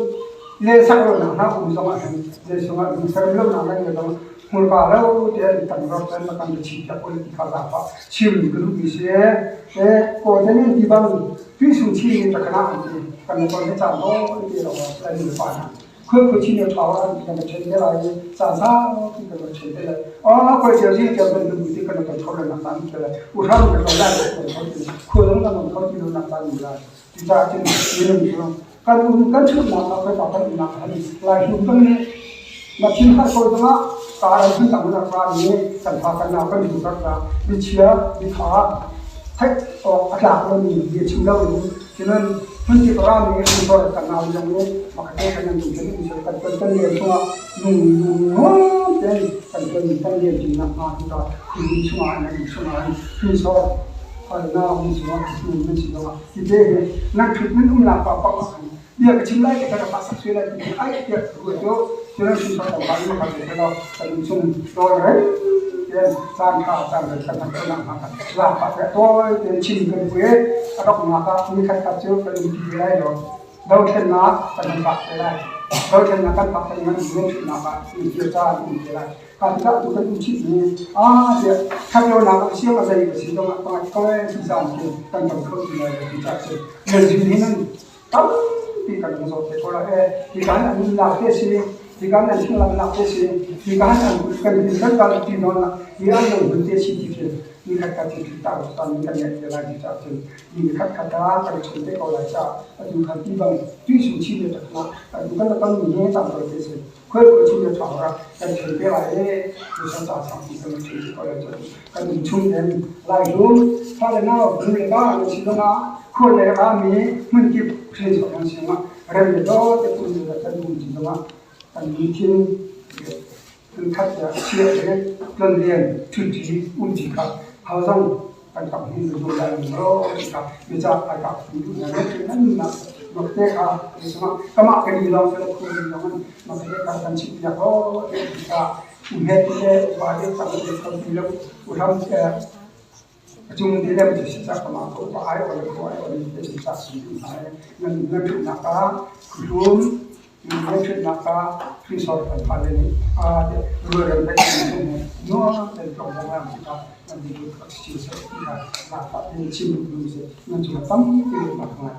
เลี้ยสักวันนะคุณสมัยเลี้ยสมัยมันสารพัดหนักเลยก็มูลค่าเราเดี๋ยวตั้งรถเป็นมากันชิจากคนที่เขาด่าว่าชิมก็รู้วิเศษก็จะเนี่ยที่บ้านที่สุดที่จะขนาดนี้กันในตอนที่จำโน้ที่เราได้ยินฟังคือที่เนี่ยเขาที่กันเช่นอะไรสาสาที่กันเช่นอะไรคนเจ้าที่จะเป็นผู้ที่กันเป็นคนละนักการเลยอุทานกันได้คนเขาที่คนนั้นเขาที่รู้นักการอยู่แล้วที่จะที่ยืนอยู่กันชุดนักการไปต่อไปนักการหลายชุดนี้มาทิ้งให้คนละการที่ต่างนักการนี้สัมผัสกันนักการอยู่กันวิเชียวิขาให้ออกอากาศเรามีเดี๋ยวชิมเราอยู่ฉะนั้นมันที่เรามีคุณบริการเราอย่างนี้มาแค่กันอยู่ที่นี่เฉยกันเป็นเรื่องตัวนุ่มเด่นกันเป็นเรื่องจริงนะมาที่เราคือช่วงนั้นช่วงนั้นคือสอบพอเรามีช่วงที่มันสิ่งว่าที่เด็กนักทุนมันอุ้มหลับปะปะเดี๋ยวชิมไล่กันจะภาษาสุดเลยที่ไอ้เดี๋ยวรู้ตัวฉะนั้นสิ่งที่เราทำมันเป็นเราเป็นช่วงโดยไรสร้างข่าวสร้างเรื่องการทำงานมากันหลักปัจจัยตัวเป็นชิ้นกันเพื่อเราต้องมาครับมีใครตัดเชือกเป็นที่ไรหรอเราเช่นนักเป็นปัจจัยได้เราเช่นนักการปัจจัยมันไม่ใช่นักการมีเกี่ยวกับมีอะไรการที่เราต้องเป็นชิ้นนี้เดี๋ยวถ้าเราหนักเชื่ออะไรก็สิ่งต้องมาก็เลยที่สร้างเกี่ยวกับการเข้าใจที่จะเชื่อเรื่องสิ่งนี้นั้นตั้งที่การสอนเด็กเราที่การอันนี้หลักที่สิ่งที่การนั้นที่เราหลักที่สิ่งที่การนั้นการที่การที่โดนที่เราเป็นที่สิ่งที่มีขัดขัดที่ตามตอนนี้กันเนี่ยเวลาที่จะถึงมีขัดขัดการชนได้ก็เลยจะดูขัดที่บางที่สุดที่จะทำดูกันแล้วต้องมีเนี่ยตามตัวที่สิ่งเพื่อที่จะทำอะไรการชนได้อะไรดูสัญญาสังคมกันที่ก็เลยจะการดูชุ่มเย็นหลายรุ่นถ้าเราหน้าดูเลยก็ในสิ่งนั้นคนเลยก็มีมันเก็บเพลงของสิ่งนั้นเรื่องเดียวแต่ตัวนี้จะดูสิ่งนั้นการมีทิ้งคือขัดจะเชื่อเลยเรื่องเรียนชุดที่จีครับเขาต้องการกับหินดูแลเราครับวิจารณ์กับหินดูแลนั้นนะนกเตะครับสมัครก็มาเป็นเราเป็นคนอย่างนั้นนกเตะการชิดยาโร่เด็กกับอุเมติเลวาเด็กกับเด็กคนที่เราอุทำจุ่มดีเลยมันจะศึกษาประมาณตัวไอ้วันนี้ตัวไอ้วันนี้จะศึกษาสิ่งที่ไอ้นั่นนั่นคือนักการรุ่นนั่นคือนักการที่สอนกันผ่านเลยเดี๋ยวเรื่องเป็นยังไงโน้ตเป็นตรงนั้นที่เรานั่นคือการศึกษาที่เรานักการเป็นชิมดูสินั่นคือตั้งที่เราทำงาน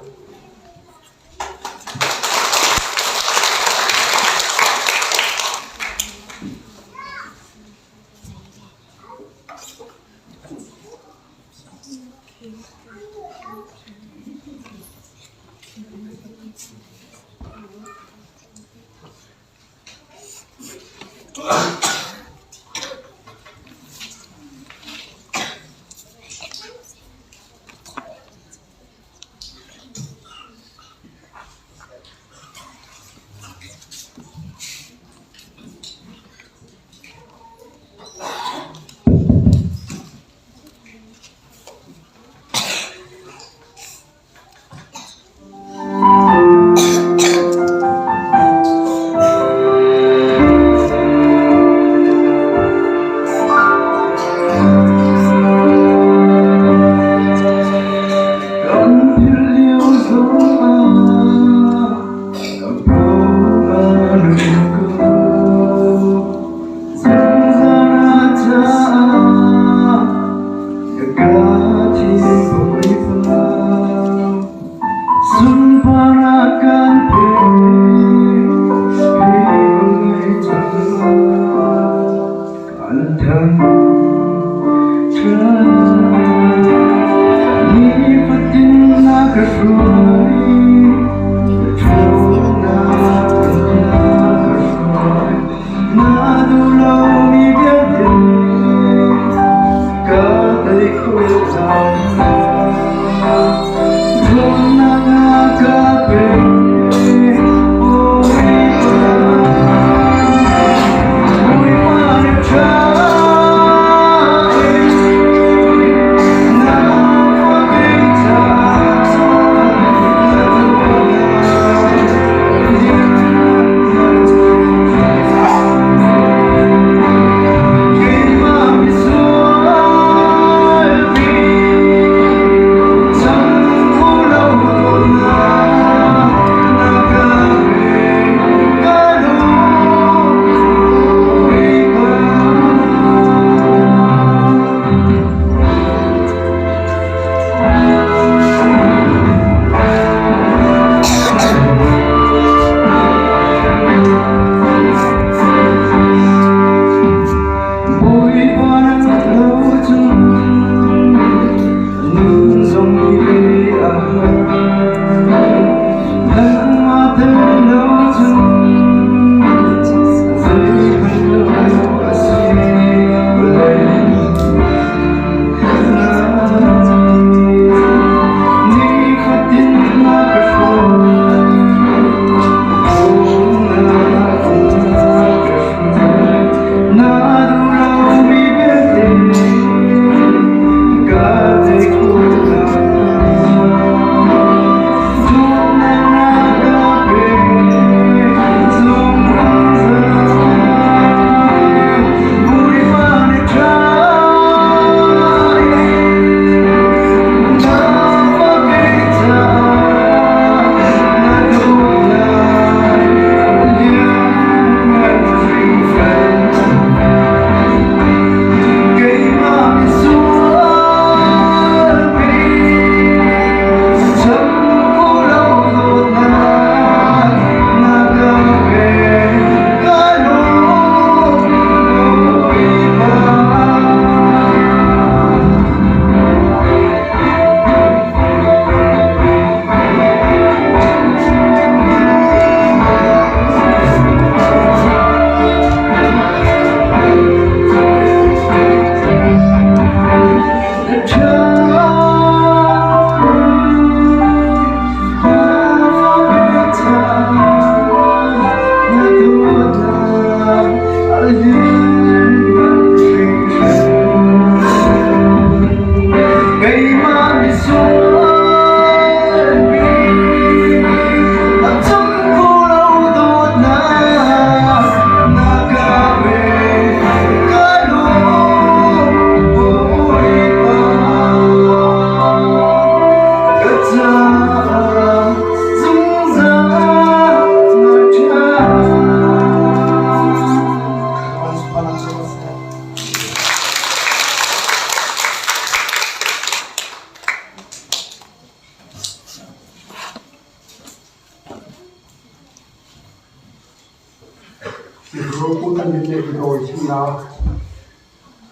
Ruputan di Tekno Sina,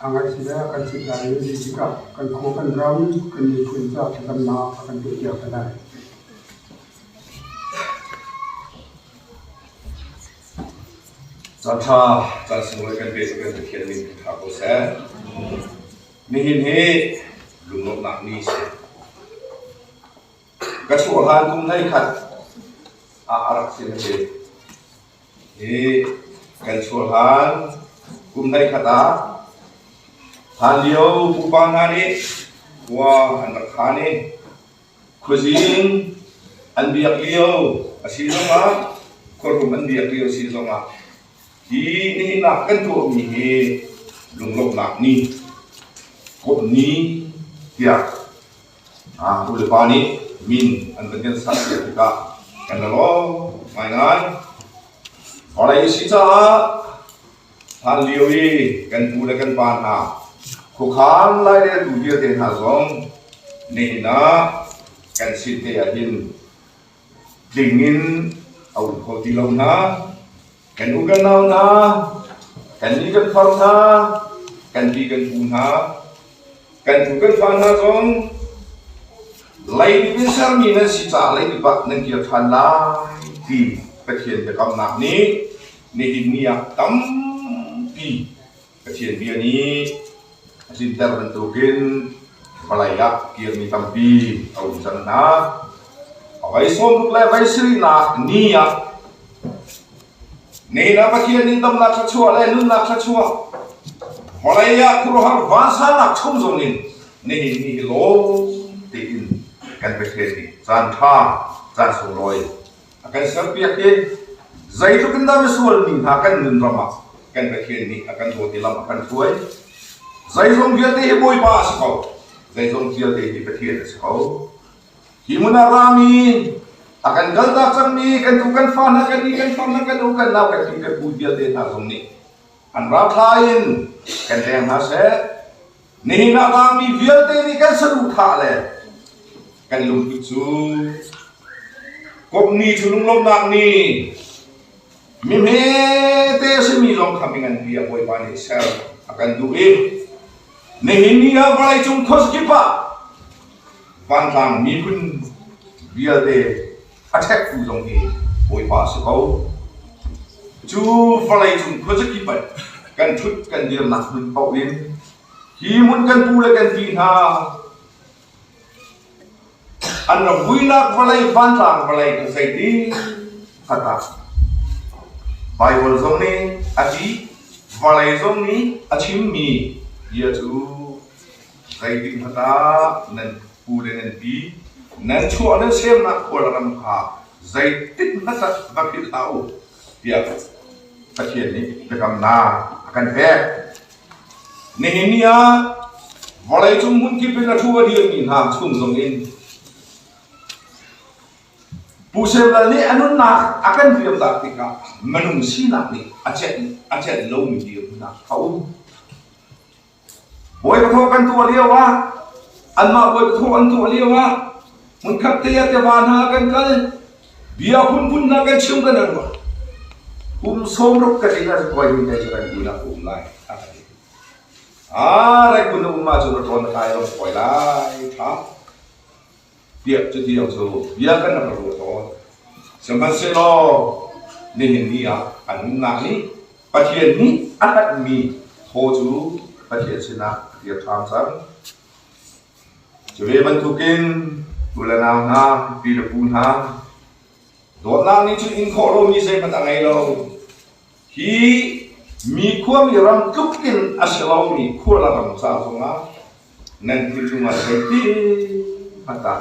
angai sila kan sidari di jika kan kokan ram kan di kunca kan na kan dia kanai. Sata kan semua kan besok kan terkian ni aku saya. Ni lumok nak ni saya. Kecuali kum naik kat arak sini ni kan sulhan kum naik kata handiau pupangani wah anak khani kuzin anbiak liau asilonga korban anbiak liau asilonga ini nak kan tu ni lunglok nak ni kop ni ya boleh pani min antaranya satu kita kan lo mainan orang isi cah hal lioi kan pula kan panah kukan lai dia tu dia ten hazong nihna kan sinte adin dingin au koti launa kan ugan launa kan ni kan farna กันปีกันปูนหากันถูกกันฟันหาจงไล่ดิเป็นสามีนั่นสิจ่าไล่ดิบักนั่นเกี่ยวทันไล่ปีกระเทียนจะกำนับนี้ในดินนี้ตั้มปีกระเทียนเบียนี้สินเตอร์มันตุกินมาลายเกี่ยวมีตั้มปีเอาจันนะเอาไว้ส่งลูกเล่ไว้สิรินานี่นี่นะกระเทียนนี่ตั้มนักชัวร์และนุ่นนักชัวร์มาลายครูหาวันสานักชุ่มจงนินนี่โลตีนกันไปเทียนนี่จานท่าจานสุรอยakan serpiak ye zaitu kan dami sual ni akan nun rama kan bakian ni akan do tilam akan tuai zaizong dia te boy pa sakau zaizong dia te bakian sakau himuna rami akan galda chang ni kan tukan fan akan ni kan fan akan ukan law kan tikat budia te na zong ni an ra thain kan teng ha se ni na rami vial te ni kan saru tha le kan lum chuกบนี่ชุลงลมนักนี่มีเมเตสมีลมคำยังไงเบียบอยปานิเซลอาการดูเองในหินนี้อะไรจงคอสกิปะวันหลังมีคุณเบียเดอัตแทกฟูตรงนี้บอยปาสเขาจูอะไรจงคอสกิปะกันชุดกันเดียร์หนักมันเป่าเองฮีมุนกันปูและกันตีนหาอันนั้นวินักวลัยฟันทางวลัยก็ใส่ดีฮัตตาไบเบิลตรงนี้อาชีวลัยตรงนี้อาชีมีเยอะจูใส่ดีฮัตตานั่นพูดนั่นบีนั่นชัวนั่นเชื่อมนักคนละรำคาใส่ติดฮัตตาบักพิลเอาเดียบประเทศนี้เป็นกำนากันแพ้ในนี้อ่ะวลัยจงมุนที่เป็นทัวเดียวนี่หางชุ่มตรงนี้ผู้เชี่ยวชาญนี่อนุนักอาการเรียมตัดติกามนุษย์สีนักนี่อาจจะโลมีเดียวนักเขาบ่อยกระทบกันตัวเดียวว่าอันมาบ่อยกระทบกันตัวเดียวว่ามันขับเตะเตะบานหากันกันเบียร์พุ่นนักกันชิมกันนั่นวะคุมสมรบกันที่นั่นบ่อยมีแต่จะกันดูนักคุมไล่อะไรคุณอุ้มมาจนทนทายเราปล่อยไล่ครับเดียบจะเดียวโซ่เบียกันนับรู้ตัวสมัยเสร็จนี่นี่อันนั้นนี่ประเทศนี้อันนั้นมีโทจูประเทศชนะเดียบทำซ้ำจะเรียนบรรทุกินบุรณาหาปีละปูนหาโดดน้ำนี่จุดอินโคโรมีเซมันอะไรเราฮีมีขั้วมีรำทุกกินอาศัยเรามีขั้วละรำสาวสงานั่นคือจุมาเฮตีพัตตา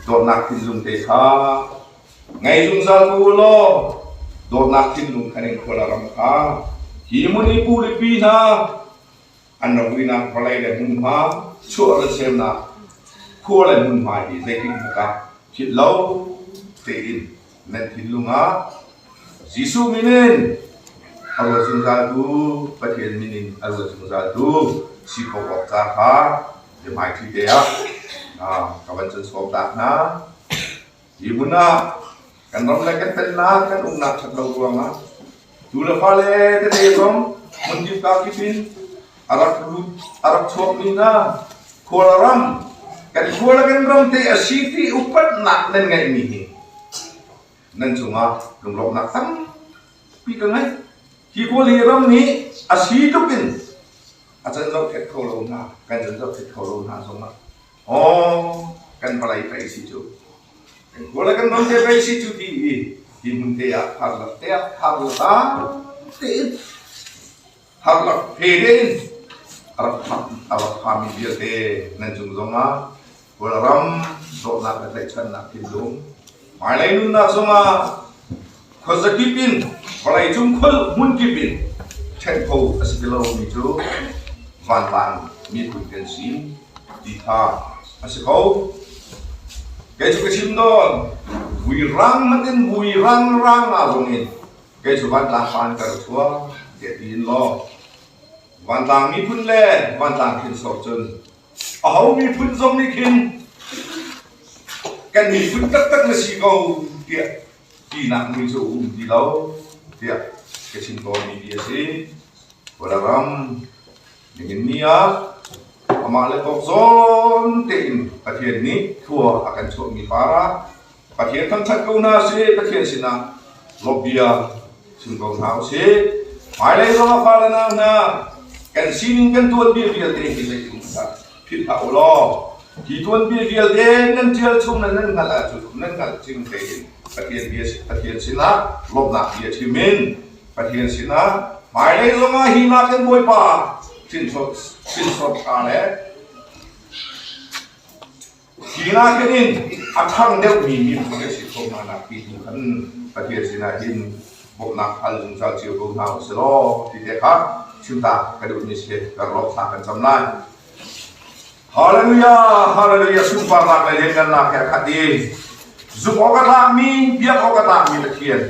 โดนนักทิ้งลุงเตะขาไงลุงซาลูโลโดนนักทิ้งลุงคะแนนคนละรำคาหิมุนีปูริปีนาอันนั้นวินาพลายเดมุนมาชั่วละเซมนาขั้วละมุนมาดีใจทิ้งกันคิดเล่าเตอินนั่นทิ้งลุงอ่ะจิสุมินินอัลลอฮฺสุลตานดูประเทศมินินอัลลอฮฺสุลตานดูสิบหกจาระจะหมายถึงเดียkawan sesuatu tak na, ibu na, kan orang lagi tenang kan nak cakap ruang ah, dulu fale tadi kom, mungkin kaki pin, Arab chop ni na, kolaram, kan kolaran ram te asiti upat nak nengai ni, nan cuma lumrok nak tam, pikir ngai, kolaram ni asiti pin, ajan lok ket kolon na, kan ajan lok ket kolon na cuma. Oh, kan balai pai situ. Kalau kan orang pai situ di muntia harlat harlat peden, araf kami dia te nanjung zonga, kalau ram dok nak lecan nak hidung, malai nun nak zonga, kozakipin, balai jungkol munkipin, cengkau asikelo itu, vanlan mikun kensin, dita. Masih kau, kayak simdon, wirang makin wirang alungin, kayak coba lapan kerja, jadiin lo, wantang mi pun le, wantang kin sorjen, ahau mi pun zom nikin, kan mi pun tak masih kau dia, nak mi so di lau, dia kayak simdon mi dia sih, orang อย่างนี้มาเลยบอกซ้อนตีนประเทศนี้ทั่วอาการช่วงมีปาระประเทศทั้งชัดกูน่าเสียประเทศสินะลบเบียซึ่งกองเท้าเสียหมายเลยว่าพาลนะกันซินกันตัวเบียเตะที่ไม่ถึงสักพิธาอุลอที่ตัวเบียเตะนั่นเจ้าชุ่มนั่นกันละจุดนั่นกันจึงเตะประเทศเบียประเทศสินะลบหนักเบียที่มินประเทศสินะหมายเลยว่าหิมะกันบ่อยป่าสิ้นสดอะไรทีน่าแค่นี้อัฐังเดียวมีประเทศสิทธิ์มานักปีดูขันประเทศสินะหินบกนักพันธุ์จากเชียวกงเท้าสโลที่เด็กครับชุนตากระดูกนิเชศกระรอกสากันจำนายฮาเลลูยาฮาเลลูยาสุภาพนักเรียนกันนักแข่งขันดีจุกอกตามีเบียกอกตามีตะเคียน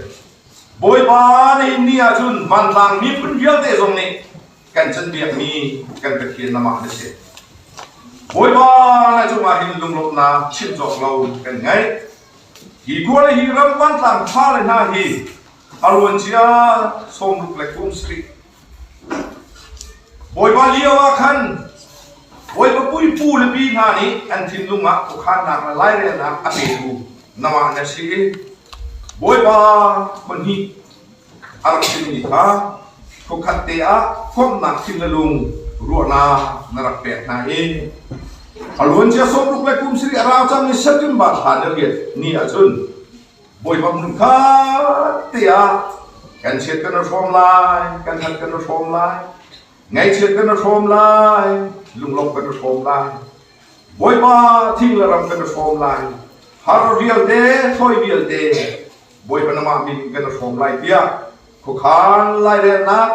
บอยบ้านอินเดียจุนมันต่างมีพื้นเยอะเตะตรงนี้กันจนเบียกมีกันตะเคียนน้ำมันเสียบอยบ้านจุมาหินลุงลบนาชิมจอกเรากันไงฮีกัวเลยฮีรำวันต่างพาเลยนาฮีอารมณ์เชียสมรูปเล็กกุ้งสตรีบอยบ้านเลี้ยวขันบอยบ้านปุยปูเลยปีนานี้อันทิมลุงอ่ะทุกขันนักไล่เรียนนักอภิรูน้ำมันเสียบอยบ้านคนนี้อารมณ์ชิมิท่าทุกขันเตะคนนักทิมลุงรัวนานรักเป็ดนาเองอารมณ์เชียสมรูปเล็กกุ้งสตรีเราจำในสักจุดบาดหาเดียดนี่อาจุนบอยบ้านมุนคาเตียกันเช็ดกันชมลายกันทันกันชมลายไงเช็ดกันชมลายลุงลบกันชมลายบอยบ้าทิ้งละรำกันชมลายฮาร์เวียลเดย์ทอยเวียลเดย์บอยบ้านมาบินกันชมลายเตียคุกขานลายเรียนนัก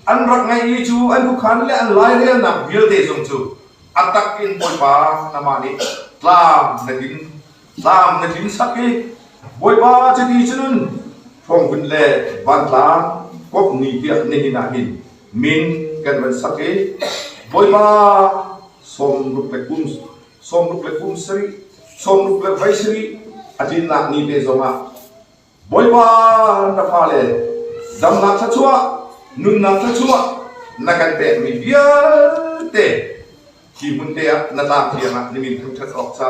อันรักไงอีจูอันคุกขานเล่นลายเรียนนักเวียลเดย์สมจูอัตตักอินบอยบ้านามานิตามนดินสักกีบอยบ้าจะดีฉะนั้นฟงคุณเล่วันตามกบนีเดียในหินาหินมินกันวันสักกีบอยบ้าสมรูปเล็กกุ้งสรีสมรูปเล็กไวสรีอาทิตย์นักนีเดซมาบอยบ้านับพาเลดำนักชัวนุนนักชัวนักการเตะมีเดียเตะที่มุนเตะนักตาเทียนักนิมิตทัศน์ออกซา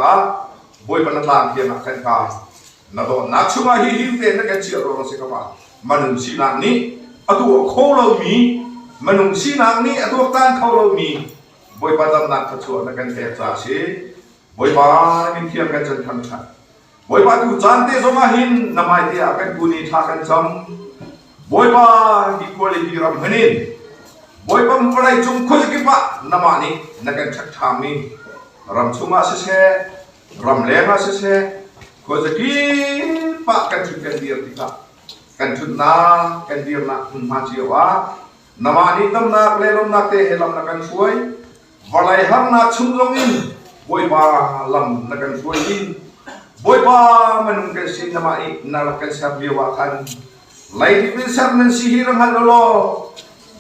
บอยบ้านักตาเทียนักแข่งขันนาโดนักชัวฮิฮิเตนักการเชียร์รองสิครับมันนุ่งสีนักนี้อตัวโคลามีมันนุ่งสีนักนี้อตัวการโคลามีบอยบ้าดำนักชัวนักการเตะจ่าเช่บอยบ้ามินเทียมกันจนทันทันบอยบ้าดูจันเตะสมาหินนำไอเดียกันกุนีทักกันจำบอยบ้าฮิโคลีฮิรำหินบอยบ้าไม่ได้จุ่มคุยกิบะนำมันนี้นักการชักทามีรำชุ่มอาเซ่รำเลี้ยงอาเซ่ก็จะกี้ปะกันชุดกันเดียร์ติดกันชุดนากันเดียร์นักมาเชียวว่านามานิดำนักเล่ลมนักเตะลำนักกันช่วยวลัยหันนักชุ่มลงอินบอยบ้าลำนักกันช่วยอินบอยบ้ามันกันสินามาอินาลักกันสับเดียวกันไล่ที่เป็นสับนั้นสิฮิรังฮัลโล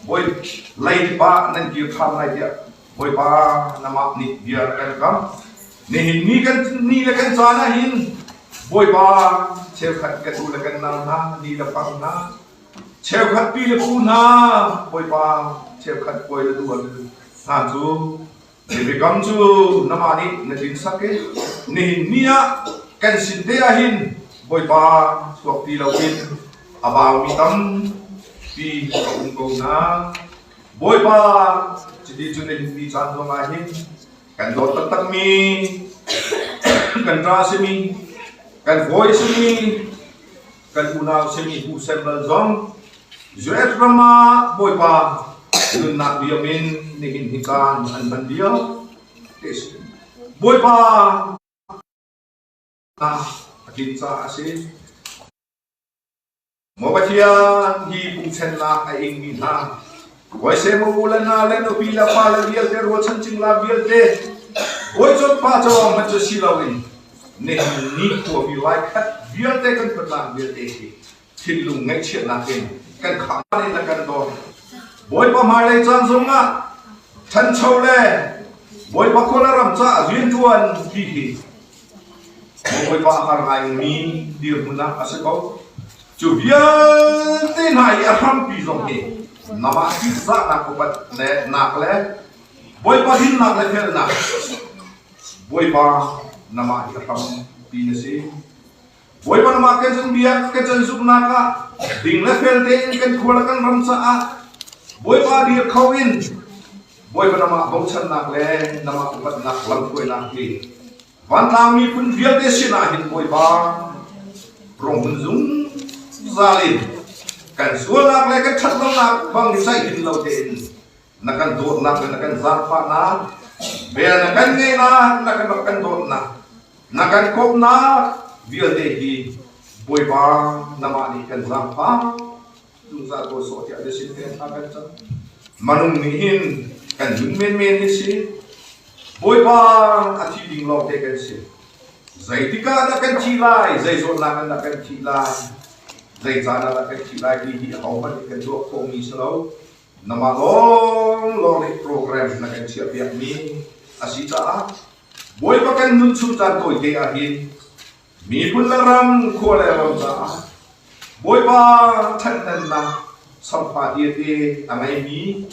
บอยไล่ที่บ้านั่นเกี่ยวทำอะไรเดียบอยบ้านามานิเดียร์กันกันนี่กันนี่ละกันจานะหินบอยบ้าเชฟขัดกระดูละกันนานี่ละปังนาเชฟขัดปีละปูนาบอยบ้าเชฟขัดบอยละตัวนาจูนี่เป็นกำจูน้ำมันนี่นั่นดินสักเกนี่กันสินเดียหินบอยบ้าสวกปีละวินอาบ่าวมีตั้มปีละกงนาบอยบ้าจะดีจุนในดีจานตรงไหนหินกันโดดตักมีกันตราสมีกันโวยสมีกันอุณาสมีผู้เซมเบลซองจุดประมาบอยบ้านุนนักเดียมินนิหินหิการอันบันเดียวเทสบอยบ้ากินซาสิโมบัติยานฮีผู้เซนลาไอเองมินาไว้เสมาบุลนาเลนอบิลาฟาเลเบียลเตโรชันจิงลาเบียลเตโอ้ยจนป้าจอมมันจะสิลาวินเนี่ยนี่ตัววิไลคัดเบียลเตกันเป็นลางเบียลเตที่ลุงไงเชียนาเองกันขาในนักกันโดนบอยป้ามาเลยจันทรงอ่ะฉันเช่าเลยบอยป้าคนละรำจ้ายืนจวนที่บอยป้าอะไรมีเดียวมุนักอาศัยเขาจูเบียลเตนายอารัมปีจงเอง nama kisah nak upat le nak le boy pa hin nak le fel nak boy pa nama ikam pinasi boy pa nama kejen biak kejen suk naka ding le fel te ken khulakan ramsa a boy pa dia kawin boy pa nama bauchan nak le nama upat nak lam koi nak ki wan tang mi pun vial te sina hin boy pa rong zung zalin kan suara nak kan chat nak bang di sai hin lo ten nakan dot nak nakan zarpa na be nakan ngai na nakan dot na nakan kop na vial te hi boy pa nama ni kan zarpa tung za ko so ti ade sin ten akan cha manung ni hin kan jun men ni si boy pa athi ding lo te kan si zai tika nakan chi lai zai zo nakan chi lai dây ra là cái chỉ lại đi hậu vẫn cái chỗ không mi sâu nằm mà long cái program là cái chuyện việc mi asita boy pa kan nun sun tan toy ke ahin mi pun la ram ko la ram sa boy pa than nan na sampa dia te amai mi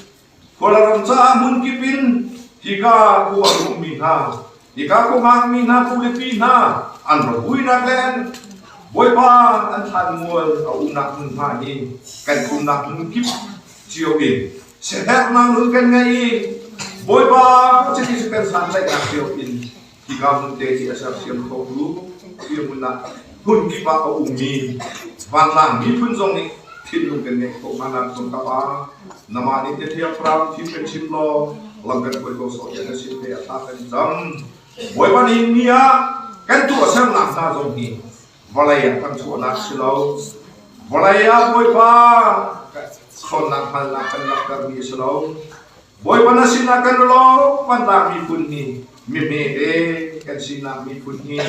ko la ram sa mun kipin hika ko rum mi ha hika ko mang mi na pu le pi na an ro bui na len boy pa an than mual au nak nun ha ni kan kum nak nun kip chiu in se her na nun kan ngai boy pa che ti super san lai ka chiu in ki ga mun te ti asap siam ko lu ki mun na hun ki pa au mi van lang mi phun jong ni thin lung kan ne ko ma na song ka pa nama ni te thia pram thi pen chim lo lang kan ko ko so ya na sin te ata kan jam boy pa ni nia kan tu asam na sa jong ni Valaya kan tu nak silau, Valaya boy pa, kon nak hal nak kan nak kami silau, boy pa na sinakan lo, pantak mi pun ni, me kan sinak mi pun ni,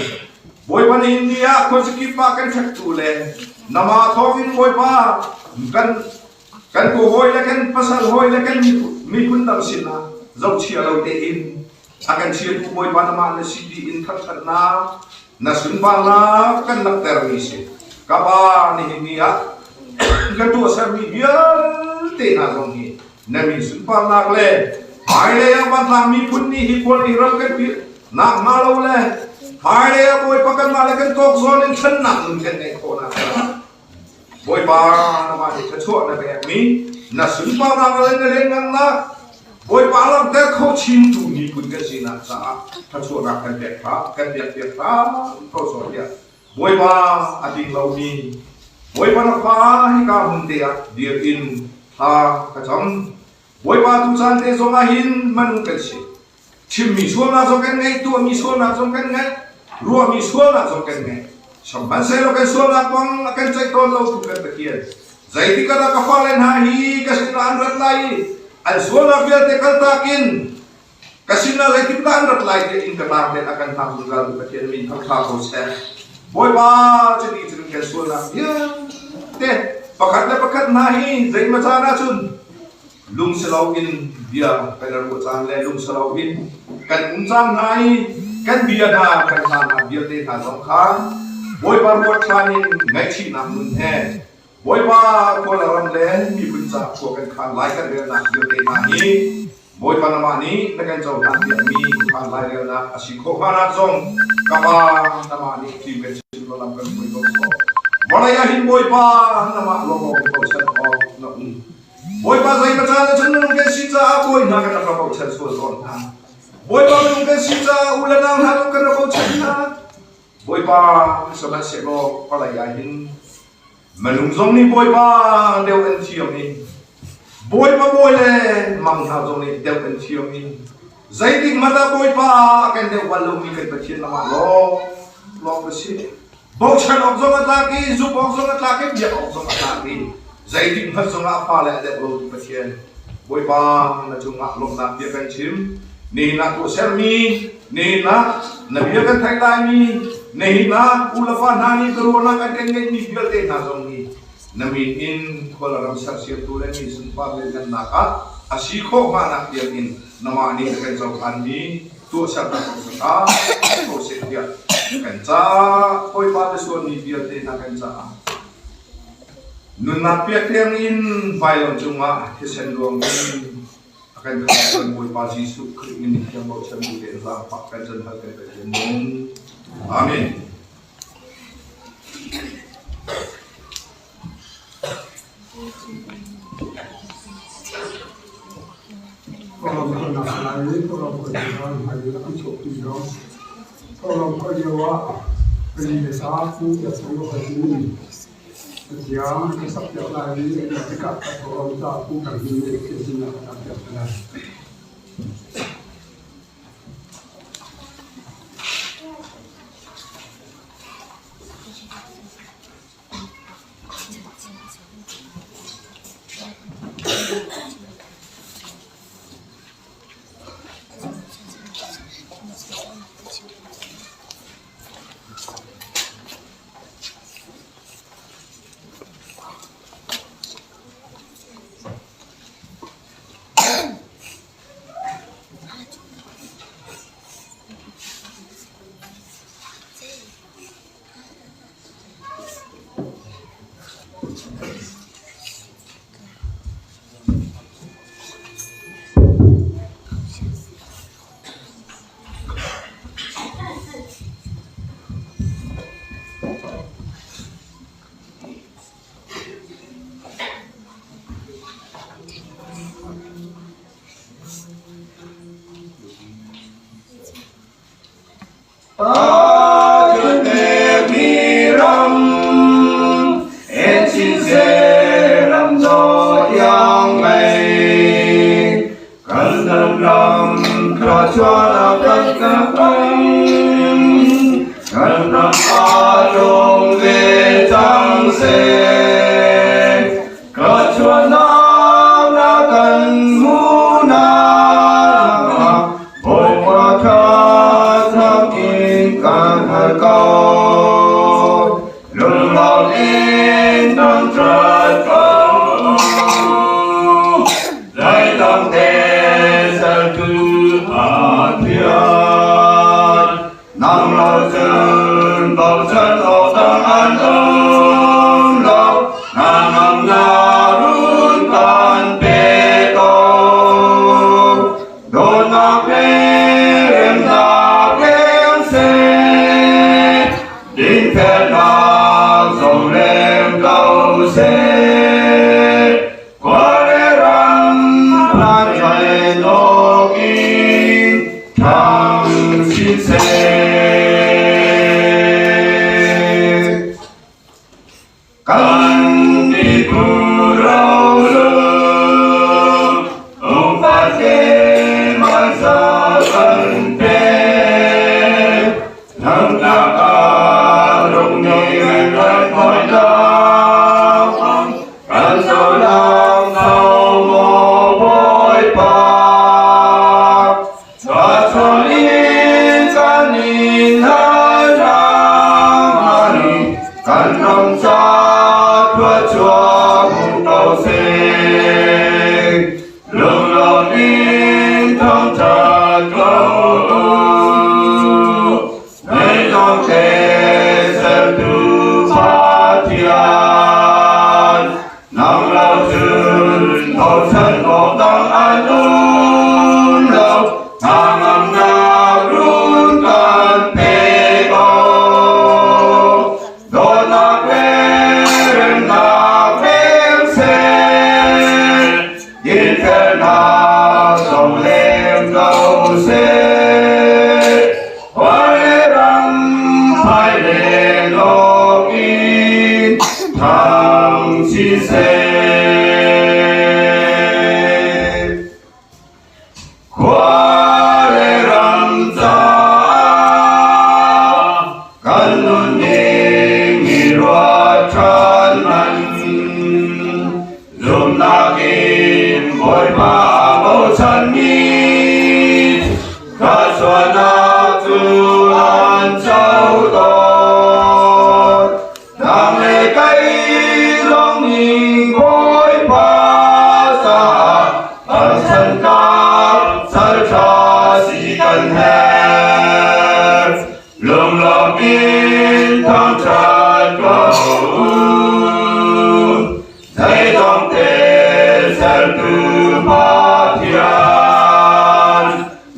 boy pa ni India kon sekipa kan factule, nama thongin boy pa, kan ko hoy la kan pasal hoy la kan mi pun dam sina, zau chia lo te in, akan chia tu boy pa nama la sidi in khat na. Nasun pala kan nak termisi, kaba ni India, kan tu asal media te na zongi, nami sun pala le, hari yang bantang mi pun ni hipol iram kan pi, nak malu le, hari yang boy pakan malah kan tok zonin kan nak mungkin ni kona, boy pa nama ni kecuali na beami, nasun pala le ngelengang na. Boy palang ter kau cintu ni pun ke sini saat kecuali kan dia proses dia. Boy pa adik lau ni, boy pa nak hika huntia dia in ha kacang. Boy pa tu santai zongahin menungkan si. Cim misual nak zongan ngai, tua misual nak zongan ngai, ruah misual nak zongan ngai. Sampai saya lokan sual nak bang akan cai ton lau tu kan berkian. Zaidi kada kafalen hahi kasih andrat lai. Al suara biar tekal takin kasina lagi kita andrat lagi in ketar dan akan tanggal bagian min hak hosen boy ba jadi ke suara ya teh pakat nahi zai macana chun lung selawin dia pada ruang le lung selawin kan uncang nahi kan dia dah kan sana dia teh hazong khan boy ba buat chanin ngai chi nam nun he boy pa ko la ram le mi pun sa ko kan khan lai kan re na yo te na ni boy pa nama ni na kan chau tan dia mi khan lai re na asi ko khana zong ka ba nama ni ki ben chi lo lam kan ko so malaya hin boy pa nama lo ko chan o na boy pa zai pa chan chen nung ke si cha boy na kan ka ko chan so zon ha boy pa nung ke si cha ulan na ha kan ko chan na boy pa so ba se lo malaya hin Menung zong ni boy pa deu en chiam ni boy pa boy le mang ha zong ni deu en chiam ni zai dik mata boy pa kan deu walu mi kan pachin nama lo besi bo chan ok zong ataki zu ok zong ataki dia ok zong ataki zai dik ma zong apa le deu lo pachin boy pa na chung mak lom na dia kan chim ni na tu sermi ni na nabi kan thai lai mi नहीं ना उलफा नानी करोना का टेंगे नी बिलते ना जोंगी नमी इन कोलरम सरसिय तुले नी सुनपा ले ना का अशीखो माना कियिन नमानी के जौखानी तो सबना सका तो से दिया कंचा कोई बात सो नी बिलते ना कंचा nun na pek tiang in vai lom chunga ke sen luang in akan kan boy pa Jesu Christ ni yang mau chan bu den lang pak kan jan hal kan kan mong amen Tolong kau nak lagi, tolong kau jangan hanya untuk tidur. Tolong kau jawab beri desaku ya semua hati. Setiap kesap lagi ketika tolong aku kami kesini akan berjalan.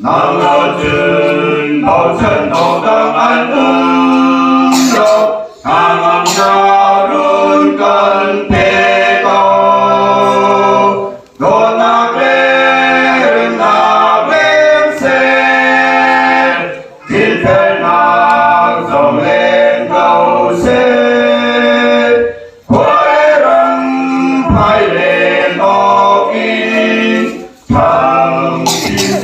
能够尽到战斗的安稳着，他们那人跟别高，多那边那边谁，今天那种人高谁，快人派人到底唱起谁。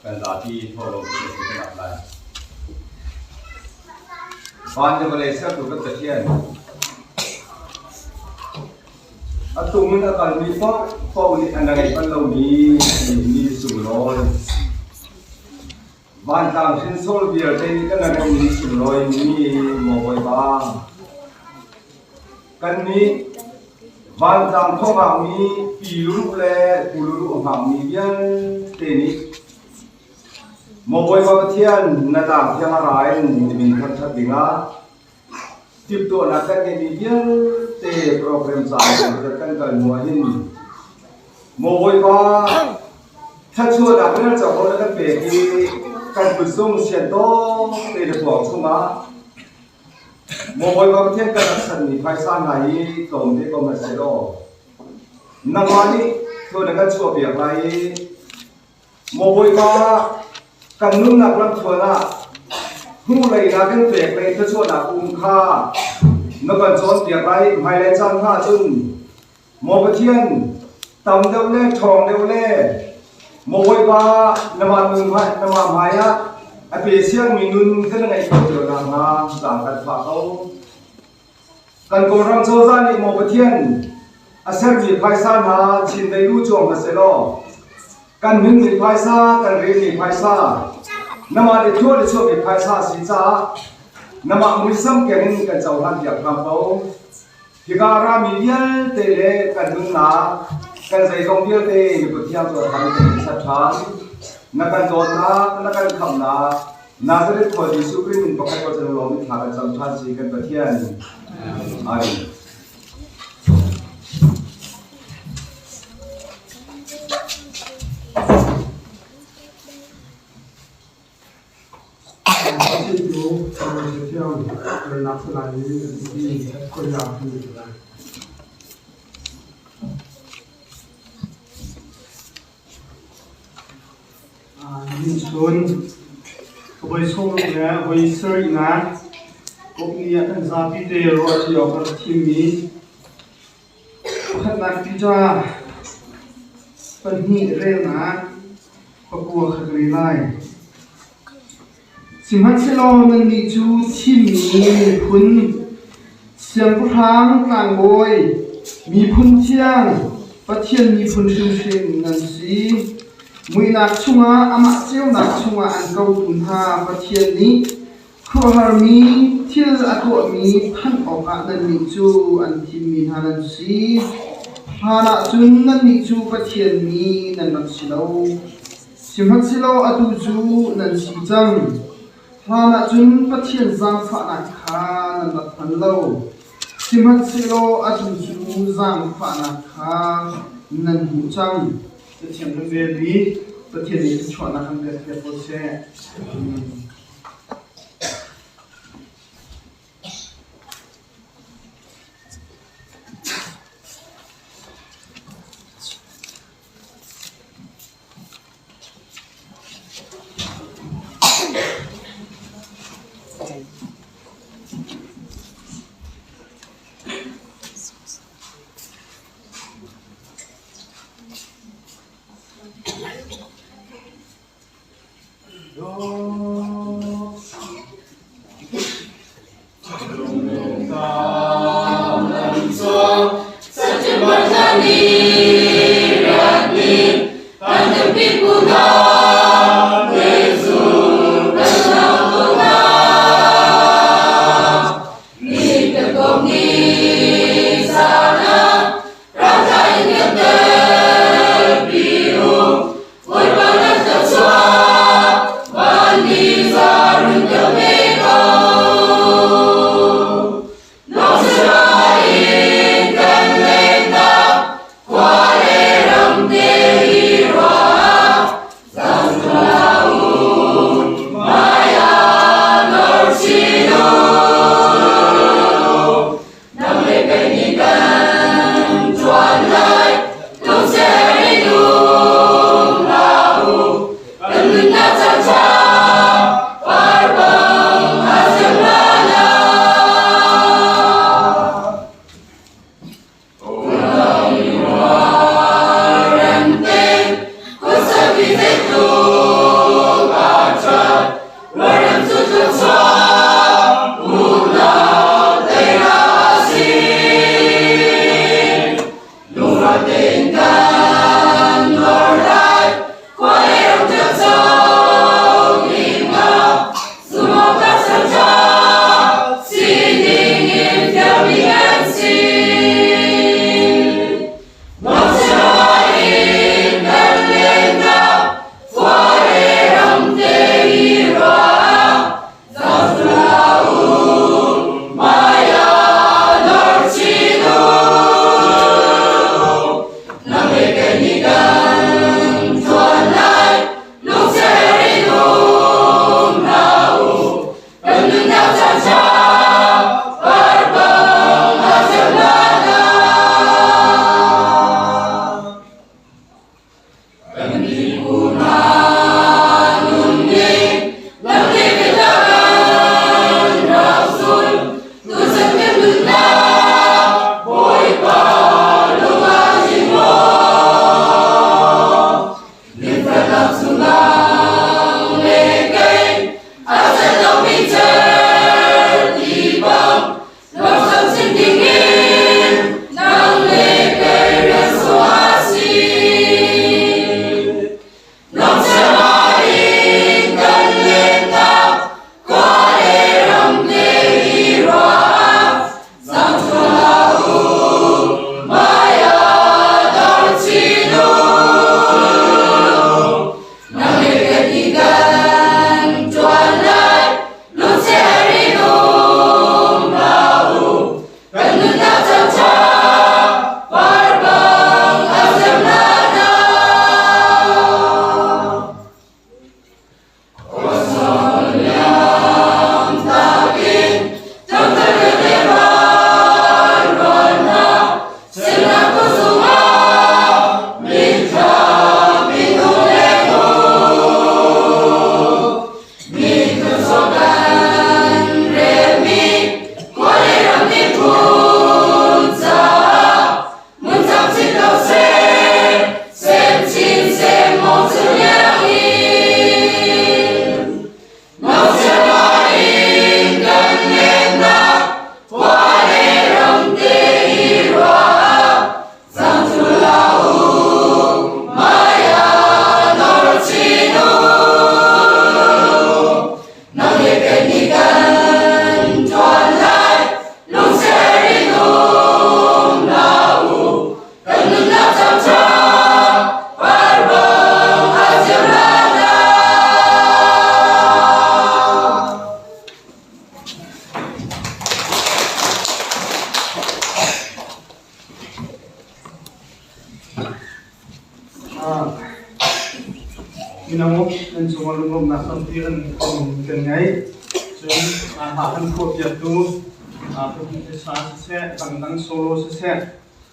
เป็นตาที่ทั่วโลกเป็นสิ่งที่หลับไหลวันจะมาเลเซียถูกกันตะเทียนอาตุมันอาการมีฟอกนี่อันไหนบ้านเรามีสูงร้อยบ้านต่างเช่นโซลเบียร์เจนี่ก็นั่นมีสูงร้อยมีหมอไว้บ้างกันนี้บ้านต่างท้องหางมีปีลุกแลปูลุกหางมีเบี้ยเตนี่โมบอยว่าเทียนนาต่างเทียงอะไรจะมีทัดทัดดิ่งอ่ะจิบตัวนักกันในมีเยอะเตะโปรแกรมสายจะกันกันหัวหินโมบอยว่าถ้าช่วยดับเรื่องจากคนนั้นเปลี่ยนการผสมเสียงโตเตะจะบอกชุ่มอ่ะโมบอยว่าเทียนกันสันนิภัยสร้างไหนตรงที่ก็มาเสียโลนักวันนี้ช่วยนักกันช่วยเปลี่ยนไรโมบอยว่ากันนุ่งนักรักชวนละหูเลยนักเป็นเปรกเลยถ้าชวนนักอุ้มค่านักกันโจนเปียกไรไม่เลยจันท่าจุนโมบเทียนตำเดวเล่ทองเดวเล่โมบอยบ้านำมาหนึ่งนำมาหมายะไอเปียเสียงมีนุนขึ้นในตัวเดียวนางาต่างกันฝากเขากันกงรังโจซานี่โมบเทียนอาเซียนมีไพศาลนาชินได้รู้จวงมาเสโลกันหนึ่งมีไพศากันเรียนมีไพศาน้ำมันเดือดทั่วเลยช่วยมีไพศาสิจ้าน้ำมันมือซ้ำแก่งกันเจ้าหันอยากทำเขาที่การามีเยอะเตะเล่กันหนึ่งนากันใส่กองเยอะเตะมีบทที่ตัวทำเป็นชัดชัดนักการโจรนานักการคำนานาจะได้ตัวที่สุขริมินปกติก็จะลงทางกันจำชัดสีกันประเทศอะไรที่อยู่ทำให้เที่ยวเป็นนักสลายนี้ที่คนอยากทำอยู่แล้วยินชนขบวนส่งเนี่ยขบวนเสรีนะก็มีอันซาพิเตอร์ว่าที่ออกมาที่มีขนาดที่จะเป็นหีเรื่องนะประกวดขัดรีไลสิมฮัตเชโลนันดิจูที่มีพุนเสียงผู้ทางต่างโวยมีพุนเทียงประเทียนมีพุนชูเชนนันสีมวยนักชุงอาอามาเจียวนักชุงอาอันเก่าตุนหาประเทียนนี้ครัวฮาร์มีเที่ยวอัตัวมีพันออกอันนันดิจูอันที่มีฮานันสีฮานาจุนนันดิจูประเทียนมีนันนักชิโลสิมฮัตเชโลอัตุจูนันสีจังฮานาจุนประเทียนจังฝานักขานันนักพันโลสิมัตสิโลอัตุจูจังฝานักขานันหูจังจะเทียนเป็นเวรีประเทียนนี้ชวนนักเรียนเรียนโปรเซโ มีน้องนั่นชวนลงนักท่องเที่ยวกันไงจนหาท่านขวบยัดดูพระพุทธศาสนาเสกตั้งโซโลเสก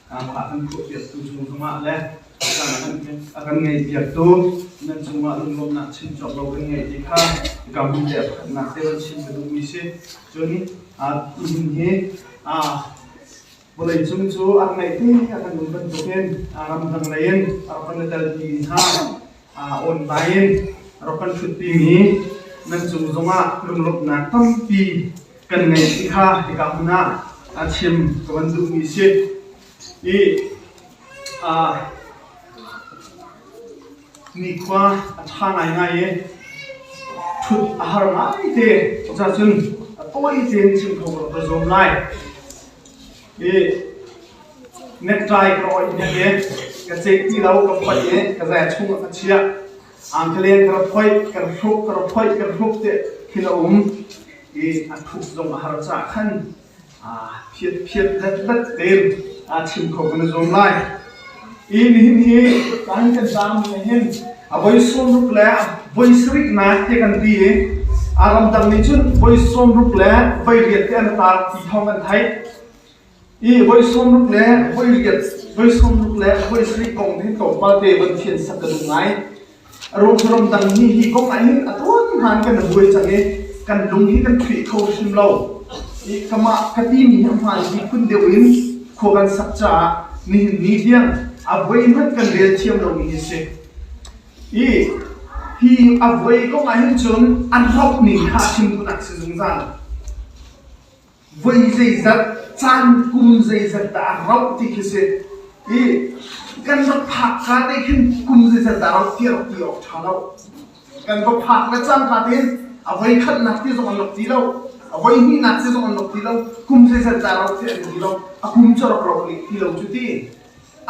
หาท่านขวบยัดดูชมธรรมะและakan ngai biak tu nan chungma lum nak chin chok lo kan ngai dikha gam de nak te chin du mi se choni in he boleh chung chu ak ngai te akan lum ban tuken ram dang lain akan dal di ha on bain rokan thut pi mi nan chung zonga lum lop na tam pi kan ngai dikha dikha na achim kan du mi se iมีความท่าไหนไงชุดอาหารไม่เท่จะจึงตัวอีเจนจึงถูกประสมไล่เน็ตไตกรอยเนี่ยกระเจิที่เรากับไปกระแสชุ่มกระเชียอังเกลียนกระพอยกระทุกกระพอยกระทุกเตะที่เราถูกลงอาหารจากขั้นเพียดเล็ดเต็มชิมของประสมไล่ini kan kan sam hin boy som ruk la boy srik na te kan di aram dang ni chun boy som ruk la boy riat te an tar ti thong an thai boy som ruk la boy riat boy som ruk la boy srik kong hin to pa te ban thien sak ka ngai rom rom dang ni hi kong ai hin atun han kan boy change kan lung hi kan thri kho sim lo kama khati mi ham han hi kun de win kho kan sak cha ni diang avoi man kan rel thiam lo mi se hi avoi ko ngai hin chun an hop ni kha chim ku nak se jung zan voi zai zat chan kum zai zat da rau ti ki se kan ro phak ka de khin kum zai zat da rau ti ok thalo kan ro phak na chan ka tin avoi khat nak ti zo lok ti lo avoi ni nak se zo lok ti lo kum zai zat da rau ti ti lo akum chor ro ti lo chu ti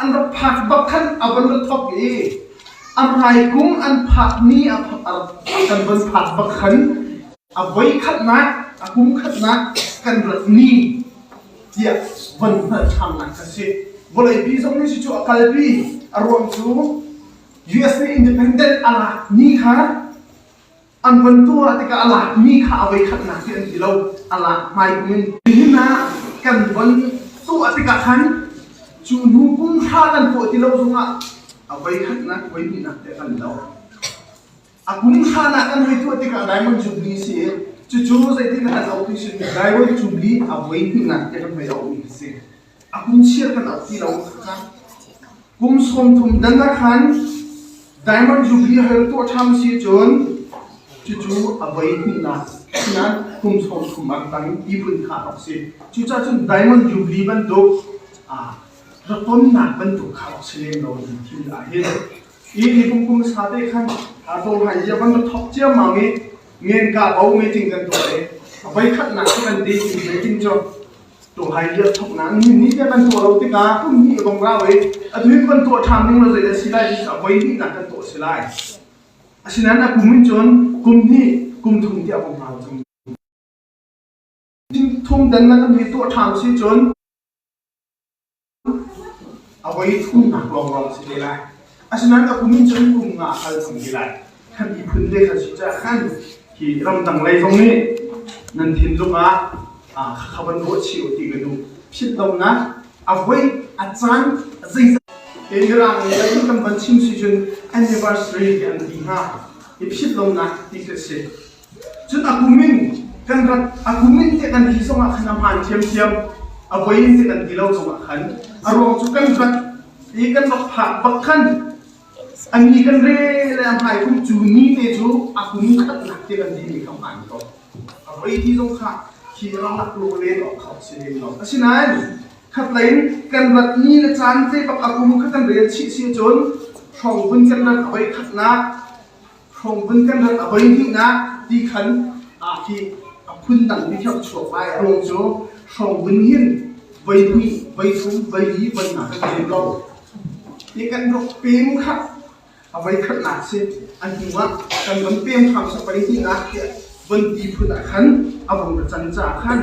an ro phak bak khan aban ro thok an rai kum an phak ni kan ban phak bak khan avoi khat na akum khat na kan rat ni dia ban na tham na ka se bolai bi zong ni chu akal bi arwam chu USA independent ala ni kha an ban tu atika ala ni kha avoi khat na ti an dilo ala mai kumin ni na kan ban tu atika khan chu nu kum tha kan po ti lo zunga avai khat na koi ni na te kan lo akum tha na kan hai tu ti ka diamond jubilee se chu zai ti na zo ti sin diamond jubilee avai ni na te kan mai lo ni se akum share kan au ti lo kha kum som thum dan na khan diamond jubilee hai tu tham si chon chu avai ni na na kum som thum mak tang ti bun kha ok se chu cha chun diamond jubilee ban doเราต้นหนักบรรทุกข่าวเชลโลดีที่ไหนนี่กุมสาเตขันตัวหายจะบรรทุกท็อปเจ้ามาเงินกาเอาไม่จริงกันตัวเองไปขัดหนักกันดีจริงเลยจริงจ้ะตัวหายจะท็อปนั้นนี่จะบรรทุกเราติกาพุ่งนี่ตรงเราเองอันนี้บรรทุกทำนี่เราจะสิไลที่จะไปนี่หนักกันตัวสิไลฉะนั้นกุมจนกุมนี่กุมทุ่งเดียวของเราทุ่งดันนั้นมีตัวทำสิจนเอาไว้ทุ่งหนักลองสิได้ละฉะนั้นก็คุณมิจฉาคุณงาอะไรสังเกตได้ขั้นอีพื้นเด็กสิจะขั้นที่รำดังไรตรงนี้นั่นทิ้งลงมาขบันโดชิวตีกันดูพิจตรงนะเอาไว้อาจารย์สิ่งเอ็นรังเลยที่กำบันชิมสิจน anniversary กันดีฮะอีพิจลงนะที่เกิดเสร็จจนอากุมินกันรัดอากุมินที่กันที่ส่งมาขนมหันเทียมเอาไว้ที่กันที่เราส่งมาขันอารมณ์จุกันรัดนี่กันรักผักบักขันอันนี้กันเร่เลยหายคุณจูนี่เตจูอากุมินขัดหนักที่กันที่มีคำอ่านก็เอาไว้ที่ส่งค่ะที่เราหลักโลเลนออกเขาเสียงเราฉะนั้นขัดเลนกันรัดนี่นะจันเจ้าอากุมินขัดกันเรียนชี้เสียจนช่องบุญกันรัดเอาไว้ขัดนะช่องบุญกันรัดเอาไว้ที่นะที่ขันที่พื้นต่างที่เขาฉกไปอารมณ์จูช่องบุญหินใบนี้ใบสูงใบนี้ใบหนากันเรียนเรานี่กันรบเปี่ยมค่ะเอาไว้ขัดหนักสิอันที่ว่ากันบนเปี่ยมทำสไปที่นักเนี่ยบนตีพื้นขันเอาบนจันจ่าขัน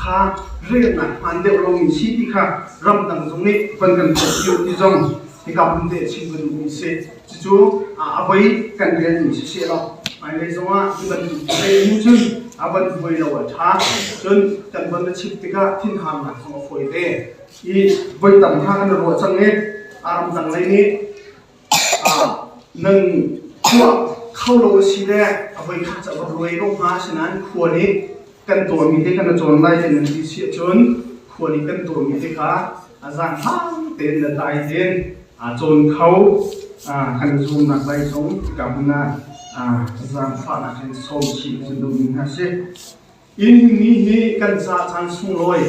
ข้าเรียนหนักมันเดียวเรามีชีวิตค่ะรำดังตรงนี้บนกันอยู่ที่จง ที่กับมันเดชิบุญมีเสจู่อาไว้กันเรียนมีเสียเราอันนี้สว่าที่มันเป็นจุนอาบันไว้เราท้าจนกันบันชิบติกาทิ้งหางหนักสมฟูเดอีไว้ต่ำท่ากันรัวจังเนี่ยอารมณ์จังเลยนี่หนึ่งพวกเข้าโลชีแรกเอาไว้ข้าจะรวยลงมาฉะนั้นขวดนี้กันตัวมีที่กันโจรไล่เป็นที่เสียจนขวดนี้กันตัวมีที่ข้าอาจารย์ห้างเต็นได้เต็นโจรเขากันโจรหนักใบสงกับนาอาจารย์ฝากให้ส่งชีวิตดูมีนะเช่อินนี้กันจะทางสุ่งลอย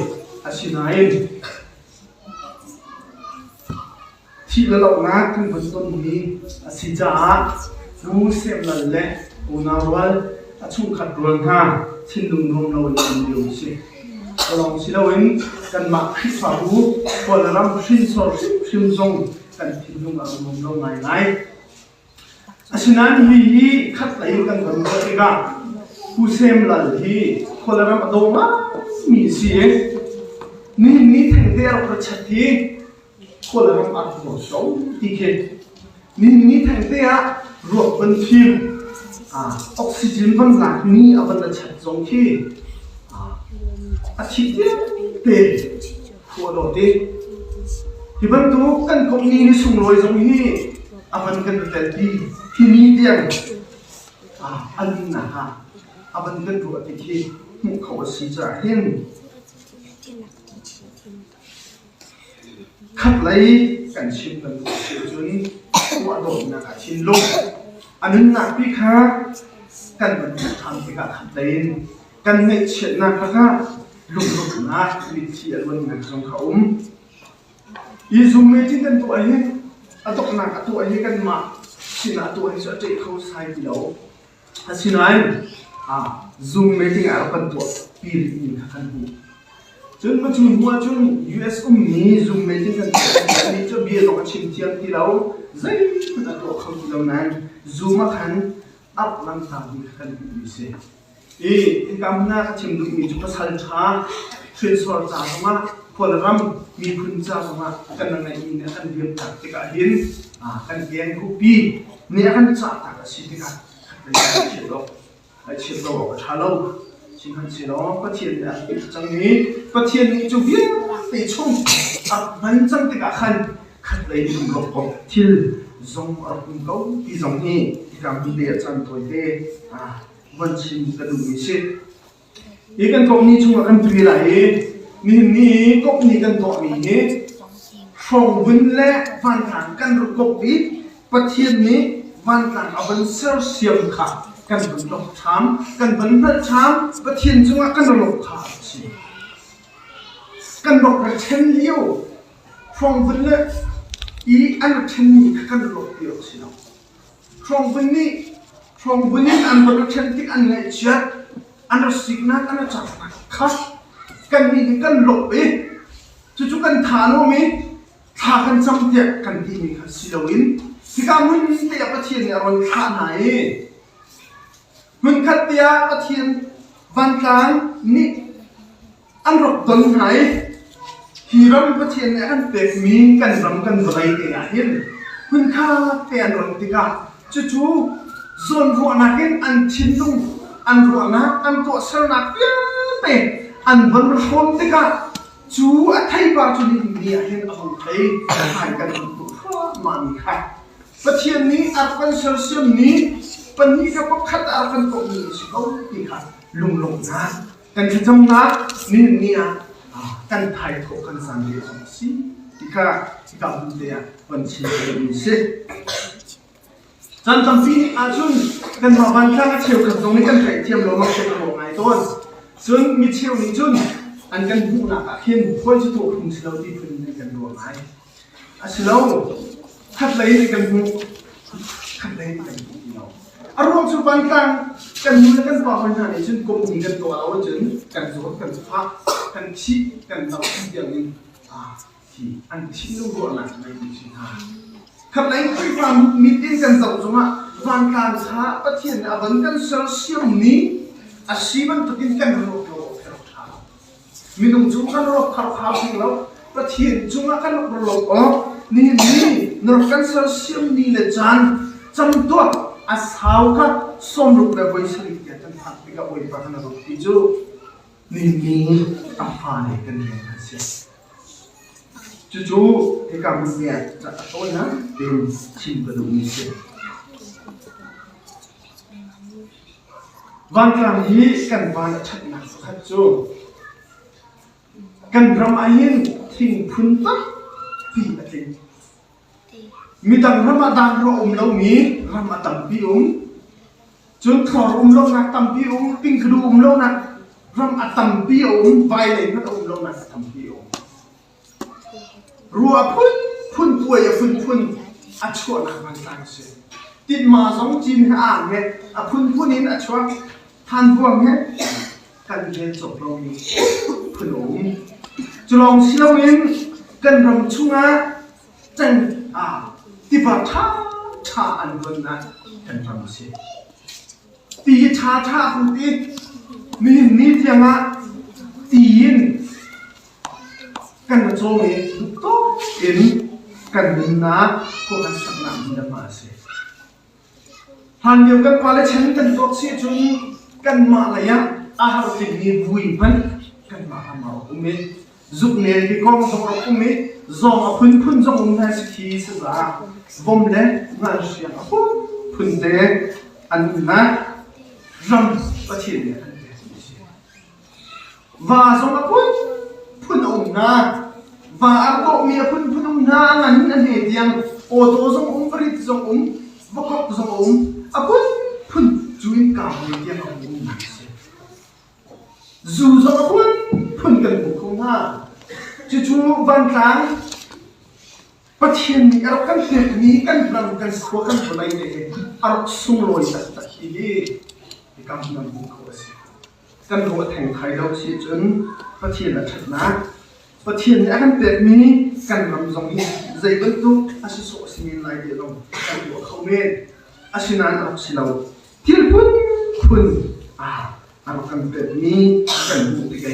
อาชีพไหนที่เราหน้ากันบนต้นนี้สิจ้ารู้เสียงนั่นแหละอุณาวัลชุ่มขัดรวนห้าทิ้งดุงดงเราเลี้ยงเดียวสิลองสิเราเห็นกันมาพิจารณาพอเราทำชิ้นส่วนชิ้นทรงกันทิ้งดุงอารมณ์เราไหนฉะนั้นที่ขัดไหลกันบนต้นเอกผู้เสียงนั่นที่พอเราทำตัวมามีเสียงนี่แทงเดียวประชัดที่คนละรำอัดหัวโซ่ที่เข็นนี่แทงเตียรวบเป็นพิมออกซิเจนบนหลังนี้เอาเป็นชัดตรงที่อาทิตย์เตะหัวโดดที่บรรทุกกันคนนี้ส่งลอยตรงนี้เอาเป็นกันแต่ดีที่นี่เดียงอันนี้นะฮะเอาเป็นกันตัวที่มุขเขาสีจะเห็นขับไล่กันชิมกันเสียจนหัวโดนนักชิมลงอันนั้นนักพิฆากันมันทำพิฆาขับไล่กันในเฉียดนักพิฆาลุกนักวิเชียรวันนักสงเขาอีซุ่มไม่จริงกันตัวเองอัตกนักตัวเองกันมาสินะตัวเองจะเจเขาใส่เดียวสินะซุ่มไม่จริงอะไรกันตัวปีนี้กันหูจนมาจุนหัวจน US นี้ซูมไม่ถึงกันนี่จะเบียร์ลงชิมเทียมที่เราใจมันตัวเขาที่เรานั้นซูมขันอัพลังตาดีขันดีเสียที่กำนักชิมดูมีจุดประสานช้าเชื่อสวรรค์จากมาพอเรารำมีคุณจากมากันในอินเดียกันเรียนจากที่กันเห็นกันเรียนคุปปี้เนี่ยกันจากต่างกันสิที่กันเลยเชื่อเราเชื่อเราว่าชาเราชิมหันเสียแล้วประเทศเนี่ยจังนี้ประเทศนี้จะวิ่งไปชมมันจังติกาขันเลยดูหลบที่ทรงอารมณ์เขาที่ทรงนี้ที่การมีเดียจันตัวเต้วันชิมกระดูกมิเชอีกันตรงนี้ช่วงกันปีไหลนี่ก็นี่กันตัวนี้ช่วงวันแรกวันหลังกันรุกบอีประเทศนี้วันหลังเอาเป็นเซลเซียมค่ะกันเป็นหลอกช้ำกันเป็นพระช้ำประเทศจังหวะกันหลอกขาดสิกันหลอกประเทศเดียวช่วงวันแรกอีอันประเทศนี้กันหลอกเดียวสิเราช่วงวันนี้อันประเทศที่อันไหนจัดอันรัสิกนักอันจับนักคัสกันมีกันหลบเองจู่ๆกันฐานว่ามีฐานกันจำเดียกันที่มีคัสสิลวินที่การมันมีแต่ประเทศเนี่ยมันฐานไหนมันขัดเดียประเทศวันกลางนี่อันรบต้นไหนที่รำประเทศเนี่ยอันเด็กมีกันรำกันไรเดียเห็นมันข้าเตียนรำติกาจู่ๆส่วนหัวนักเห็นอันชินดุงอันหัวนักอันตัวเสนักเปี้ยเตะอันบรรทุกติกาจู่อัฐิบาจุนี่มีเห็นเอาไทยหายกันตัวมันค่ะประเทศนี้อันเป็นเซลเซียมนี้ปัญญาก็ขัดอาการตรงนี้สิเขาที่ขัดลุงลงนะกันที่จำนะนี่กันไทยถกกันสันเดียวสิที่ข้าที่กับดูเดียวันชีวิตนี้สิจันทร์ปีนี้อาจุนกันมาวันข้างเชี่ยวกับตรงนี้กันไทยเทียมเรามาเชี่ยวกับไงต้นซึ่งมีเชี่ยวนี้จุนอันกันหูหนักเห็นพอจะถูกทุ่งสิเราที่พื้นในกันดวงไงสิเราขัดเลยในกันหูขัดเลยในกันหูอารมณ์สุวรรณกลางกันมือกันปากปัญหาในเช่นกบหนีกันตัวเราจนกันสวดกันสภาพกันชี้กันเราที่อย่างนี้ที่อันที่รู้ว่าหนักในดิฉันคำไหนที่ฟังมีดิ้นกันสองสมัยวันกลางช้าประเทศอาบันกันเซลเซียมนี้อาชีพมันตุกินกันโลกช้ามีนุ่มจุกันโลกขาวๆสิ่งแล้วประเทศจุกันโลก นี่นรกันเสียเสียมนี่เลยจันจำตัวอาสาวก็สมรูปแบบวิสัยกันจันทักไปกับวิปัสสนารูปที่จูนี่อัฟฟาเนี่ยกันเนี่ยนะเสียจู่ๆที่กำลังเนี่ยจะตัวนั้นเป็นชิมกระดูกนี่เสียวันกลางนี้กันวันชัดหนักสักจู่กันรำอายินทิ้งพุนตักปีอะไรมีตั้งรำมาดังเราเรามีรำมาตั้งปีจนขอเรานักตั้งปีปิ้งกระดูเรานักรำมาตั้งปีไวเลยนั่นเรานักตั้งปีรัวพุ่นตัวอย่าพุ่นอัดชัวนักมันตั้งเสียติดมาสองจีนอ่างเนี่ยพุ่นนี้อัดชัวทานพวกเนี่ยกันเรียนจบเรามีขนมจะลองเชี่ยวเองกันรำชุ่งจังที่ว่าชาอันนั้นนะกันรำเชี่ยตีชาคุณตีนี่เพียงตีนกันมาโจมลูกโตเห็นกันดินนะพวกกันสักหนักมันมาเสียหันเดียวกันว่าแล้วฉันกันตัวเสียจนกันมาอะไรอาหารสิ่งนี้วุ่ยพันกันมาทำเอาจุกเนี่ยที่กองสมรภูมิจงพุ่นจงให้สกีสระบ่มเล่งานเสียงพุ่นเดอันนั้นรำประเทศเนี่ยว่าจงพุ่นองนาว่าอันก็มีพุ่นองนางั้นนั่นเองยังโอโต้จงปริตจงบกจงพุ่นจุยกาวเนี่ยยังจู่จงพุ่นกันบุกเข้ามาจู่ๆวันกลางประเทศนี้เรากันเด็กนี้กันรำกันสวกันอะไรเนี่ยเราสุ่มลอยสักทีที่กำลังบุกเข้าไปกันหัวแทงไทยเราเสียจนประเทศละชัดนะประเทศนี้กันเด็กนี้กันรำตรงนี้ใจบรรทุกอาศัยโซ่สิ่งไรเดียวกันหัวเขาเมนอาศัยนั้นเราสิเราที่พุ่นเรากันเด็กนี้กันบุกที่กัน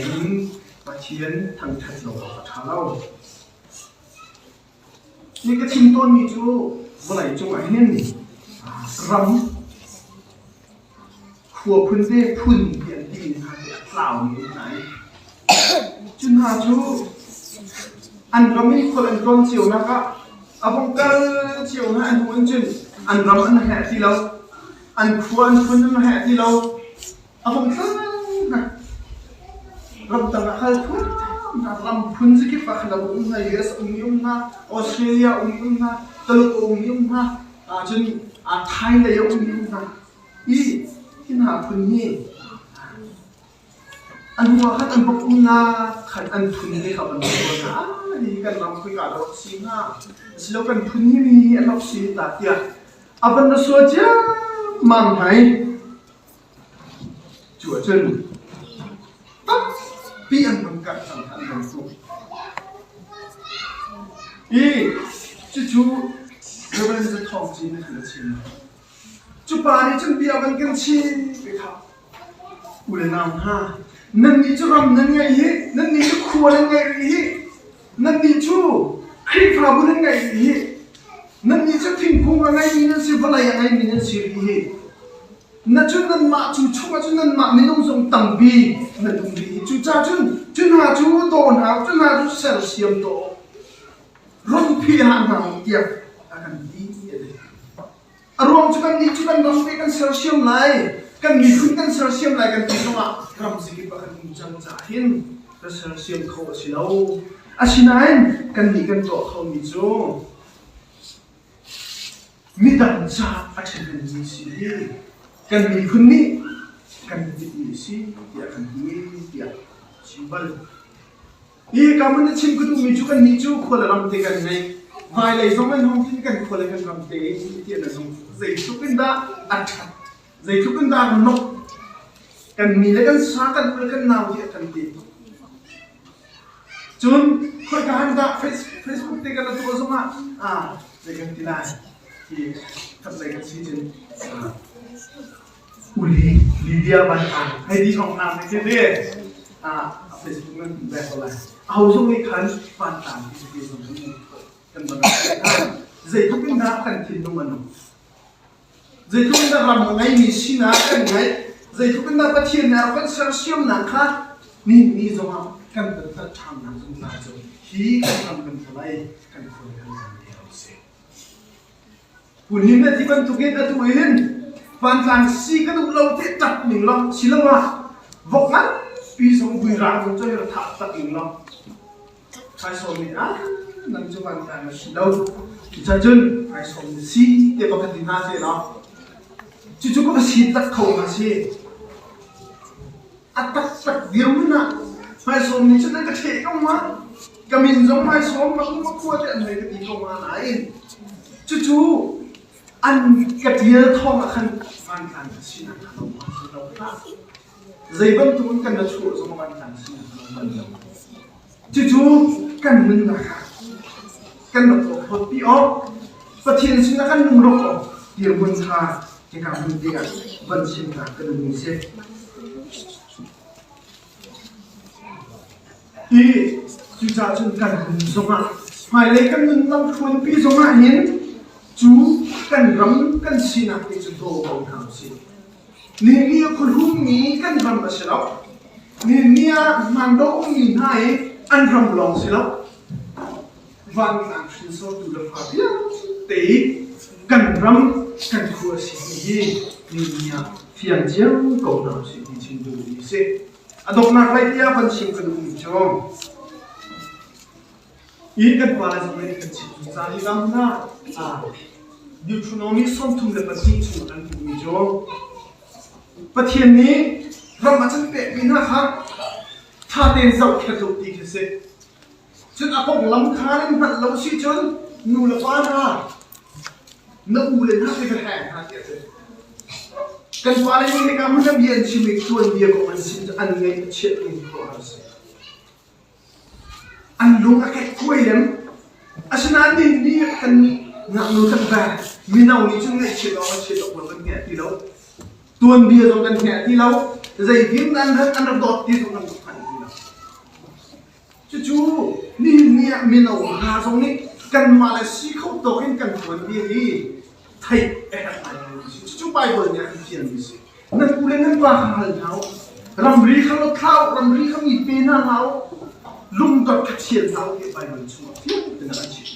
ประเทศทางชัดเราท้าเรานี่ก็ทิ้งต้นมีจูว่าไรจงไอ้เห็นรำขัวพุ่นเด้พุ่นเปลี่ยนดินหาเด็กเปล่าอยู่ไหนจุนหาจูอันเราไม่คนอันร้อนเชียวนะครับอาบงการเชียวนะอันหุ่นจุนอันรำอันแห่ที่เราอันขัวอันพุ่นอันแห่ที่เราอาบงการนะรำต่างกันพุ่นรำพุ่นสิกิปะขนาดนะUSนะออสเตรเลียนะตะลุนะจนไทยเลยนะที่หาพุ่นนี่อันว่าขันบอกนะขันอันพุ่นนี่ครับอันบอกนะนี่กันรำคุยกับเราสินะสิเรากันพุ่นนี่มีอันเราสิตัดยาอันนั้นส่วนจ้ามั่งไหมจั่วจนปั๊บปีอันบังคับสังขารบังคับจู่ๆเราเป็นจะทองจีนคือชิมจู่ป่านี้จนเบียร์มันกันชีไปครับอุลนามฮะนั่นนี่จะรำนั่นไงฮินั่นนี่จะขัวนั่นไงฮินั่นนี่จู่คลิปราบุนั่นไงฮินั่นนี่จะทิ้งพุงอะไรนี่นั่นสิบอะไรยังไงนี่นั่นสิฮินั่นจุดนั่นมาจู่ช่วงจุดนั่นมาไม่ต้องส่งตังบีนั่นตรงนี้จู่จ้าจุดหาจู่โตหาจุดหาจู่เซลเซียมโตร่มพี่หางหางเกียบอาการดีเลยอารมณ์จุกันนี้จุกันน้องไปกันเซลเซียมไรกันมีคุณกันเซลเซียมไรกันที่ตรงอ่ะรำสิกิปะกันจังจ่าหินกันเซลเซียมเขาสิเราอาชินัยกันมีกันโตเขามีจูมีดังจ่าอาชินัยมีสิกันมีคุณนี่กันมีสิเดียกันมีเดียชิมบัลนี่การมันจะชิมกุดูมีจูกันมีจูคนละรำเตกันไงวายเลยสมัยน้องที่กันคนละกันรำเตที่เดียนะน้องใจทุกันได้อัดใจทุกันได้นกกันมีแล้วกันสากันเพื่อกันนาวเดียกันดีจนคนการได้เฟซบุ๊กเตกันแล้วตัวสมัยใจกันที่ได้ที่ทำใจกันซีจนอุลีลีเดียบันทันให้ดีของนามในเรื่องเฟซบุ๊กนั้นแบบอะไรเอาช่วงนี้คันบันทันที่จะเป็นคนที่กันบันทัน dây thuốc bên đá cần thìn đông mần dây thuốc bên đá làm ngay mì xí ná cần ngay dây thuốc bên đá bắt thiên nào vẫn sơ siêu nàng khác nín ní giống học cần tận thật tham nàng dùng là rồi khí cần làm cần phải lấy cần khôi cần làm điều gì buồn hiếm là thì vẫn thuộc hết là tuổi hiền hoàn toàn si cái đủ lâu thế chặt mình lo xí lâu à vọng mắt vì sống vui ra cũng cho là thả chặt mình lo hai số mình á nằm cho hoàn toàn là xí lâu thì cha chân hai số mình si để có cái gì na thế đó chứ chúng có cái si tắt khẩu mà si tắt điều nữa hai số mình cho nên cái thể không mà cái mình giống hai số mà không có qua chuyện này cái gì không mà lại chú ăn cái gì thong là khăn hoàn toàn là xin ăn không mà xin đâu khác dây vẫn tụi cần là chủ giống hoàn toàn xin ăn chú cần mình là cần là có hột bị ốp và thiên xin là cần nung rộ điều quân thà thì cả mình điện vẫn xin là cần mình xem thì chú cha chân cần mình giống ạ phải lấy cần mình làm khuôn pi giống ạ hiến chú cần rắm cần xin à thì chúng tôi không tham xin nên nia con hung mí cần rắm mà sẽ lóc nên nia mang đỗ nhìn hai ăn rắm lòng sẽ lóc văn làm xin số từ lập pháp tí cần rắm cần khua xin gì nên nia phiền chiếng cầu nào sẽ đi xin đủ đi sẽ đọc nạc lại tia văn xin cần đủ cho ý cần qua là gì cần xin ra đi lắm na Deuteronomy som thum le pati chu an tu mi jo pathian ni ram achan pe bin ha kha tha ten zau khe tu ti khe se chun apok lam khan mat lo si chun nu la pa na na u le na ke ha ha ke se kan pa le ni ka mun nam yen chi mi tuan dia ko an sin an ngai chet ni ko ha se an lu ka ke koi lem asana ni kan ngạc nuôi thật về mình nào đi chung này chế độ của con nhẹ tí lâu tuần bia rồi con nhẹ tí lâu dày tiếng ăn hết ăn được đọt tí rồi ăn được phần tí lâu chú đi nhẹ mình nào hà giống ní cần mà là xí không tổ hình cần tuần bia đi thầy em này chú bài vở nhẹ tiền gì nên cô lên hết qua hàng tháo làm rí không nó tháo làm rí không nhịp bên tháo lung tọt các tiền tháo cái bài vở chú thiết từ nó chỉ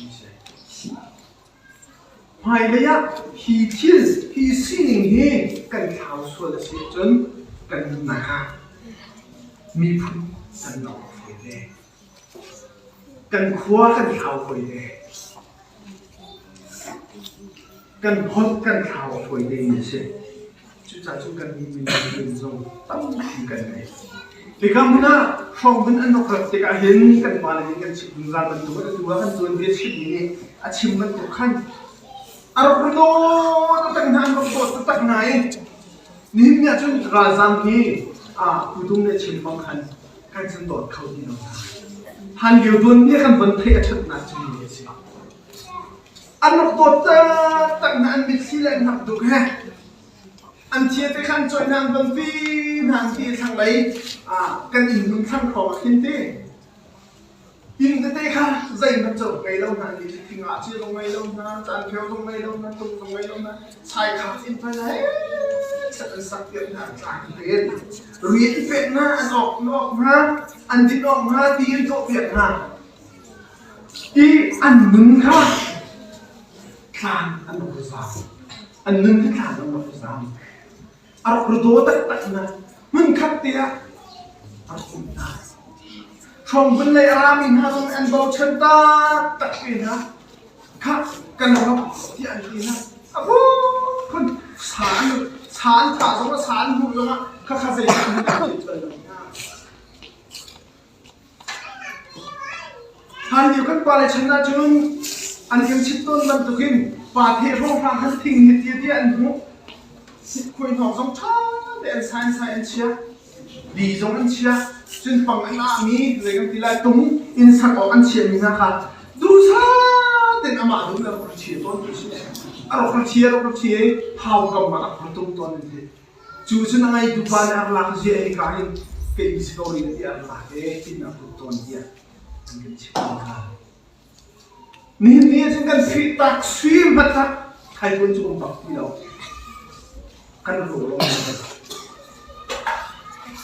hai lấy á hi thiên hi xin hi cần thảo xuân là sẽ chân cần nà mi phun cần nọ phải đề cần khóa cần thảo phải đề cần hốt cần thảo phải đề như thế chúng ta chúng cần mình dùng tâm thì cần này thì các bạn phong vân ăn nó thật thì cả hiến cần mà là những cái chuyện ra mình chúng ta cần tuân biết chuyện gì à chim mình cũng khăn Arab no tak nan ko tak nai ni nya chun razam ki kutum ne chin phong khan kan chen dot khau ni no han liu dun ni kan ban the chat na chun ni si an nok dot tak nan bit si le nak duk he an chia te khan choi nan ban pi nan ki sang lai kan in mun sang kho khin te in cái tay khác dây nó chở ngày lâu này thì thình ngã chia trong ngày lâu na tàn theo trong ngày lâu na tung trong ngày lâu na sai khác in phải lấy sẽ sắc tiền na trả tiền riết việt na ăn ọc ha ăn thịt ọc ha tiền thọ việt na đi ăn nướng khác khan ăn đồ giàu ăn nướng cái khan ăn đồ giàu ăn đồ đồ tất na mình khát tiền ăn cũng ta trong vấn đề ra mình ha trong ăn bao chân ta tận tiền ha khác cần nó thì ăn tiền ha con sán thả giống nó sán bụi giống á khác khác gì hàng nhiều các bà lại chân ra chung ăn kiếm chip tôn lần tục hình và thể phong phang hắn thình nhiệt tiết ăn đúng xịt khuyên họ giống thá để ăn sai ăn chia đi giống ăn chia trên bằng anh ạ mi lấy cái tí lại túng in sẵn có ăn chia mình ra khá đủ xa tên ám ạ đúng là có chia tôn chú xin có chia hào cầm mà có tung tôn như thế chú xin ngay tụ ba nạc lạc gì ấy cả hình cái story này đi ăn lạc cái tin là tụ tôn gì ạ anh cái chia tôn khá นี่จึงกันฟิตตักสวีมบัตรไทยคนจุ่มตักที่เรากันรู้ลง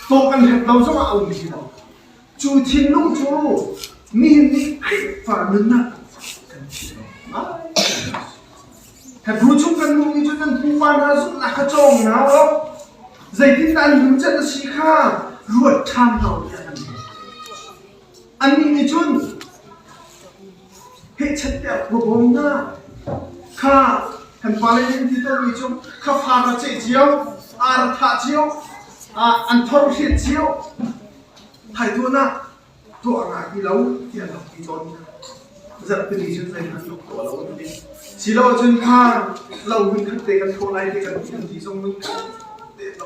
โตกันเห็นเราจะมาเอาที่เราจูทินลุงจูนี่ให้ฝ่านึงนะกันที่เราถ้ารู้ชุกกันลุงนี่จะกันผู้ว่านะสุดนักจงนะวะใจที่ตันรู้จะสิข้ารวดทำเราเนี่ยอันนี้มีจุนให้ฉันเด็กรู้บ้างนะข้าเห็นฟ้าเลยที่ตัวมีจุนข้าพาราเจียวอาร์ทาเจียวอันทอร์เชียเจียวไทยตัวน่ะตัวอะไรที่เราที่เราที่ตอนนี้จะเป็นดิฉันในทางตัวเราเนี่ยสิเราจนข้าเราวิ่งขัดเตะกันโทรไล่เตะกันที่ส่งมึงเตะเรา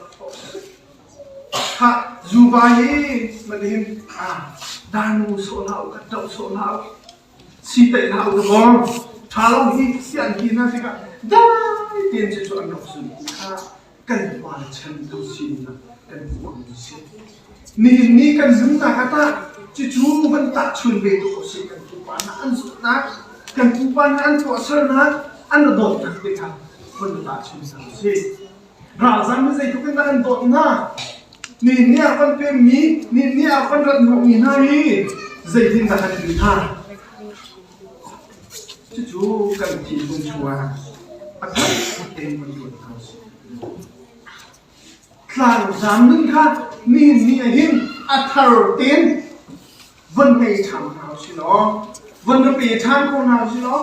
ข้าจูบายมันเห็นดานูโซลาวกัดเจ้าโซลาวสีเตะเราตัวบอลถ้าเราที่เสียงกินนะสิครับได้เตียนจะชวนเราสุดข้ากันวางฉันดูสินะกันวางดูสินี่กันซึมนะกตาจู่ๆมันตัดชวนเบตุโอสิกันทุกวันอันสุดนะกันทุกวันอันตัวเสนะอันโดดกันไปกันมันตัดชวนสังสิราซันไม่ใช่ทุกคนกันโดดนะนี่คนเป็นมีนี่คนรัดหนุ่มมีนะนี่ใจทิ้งกันดีท่าจู่ๆกันที่ตรงชัวอันนั้นเองมันโดดเขาสิคลางสามนึงค่ะนี่เห็นอัฐร์เต็นวันไปทำเราสิเนาะวันไปทำของเราสิเนาะ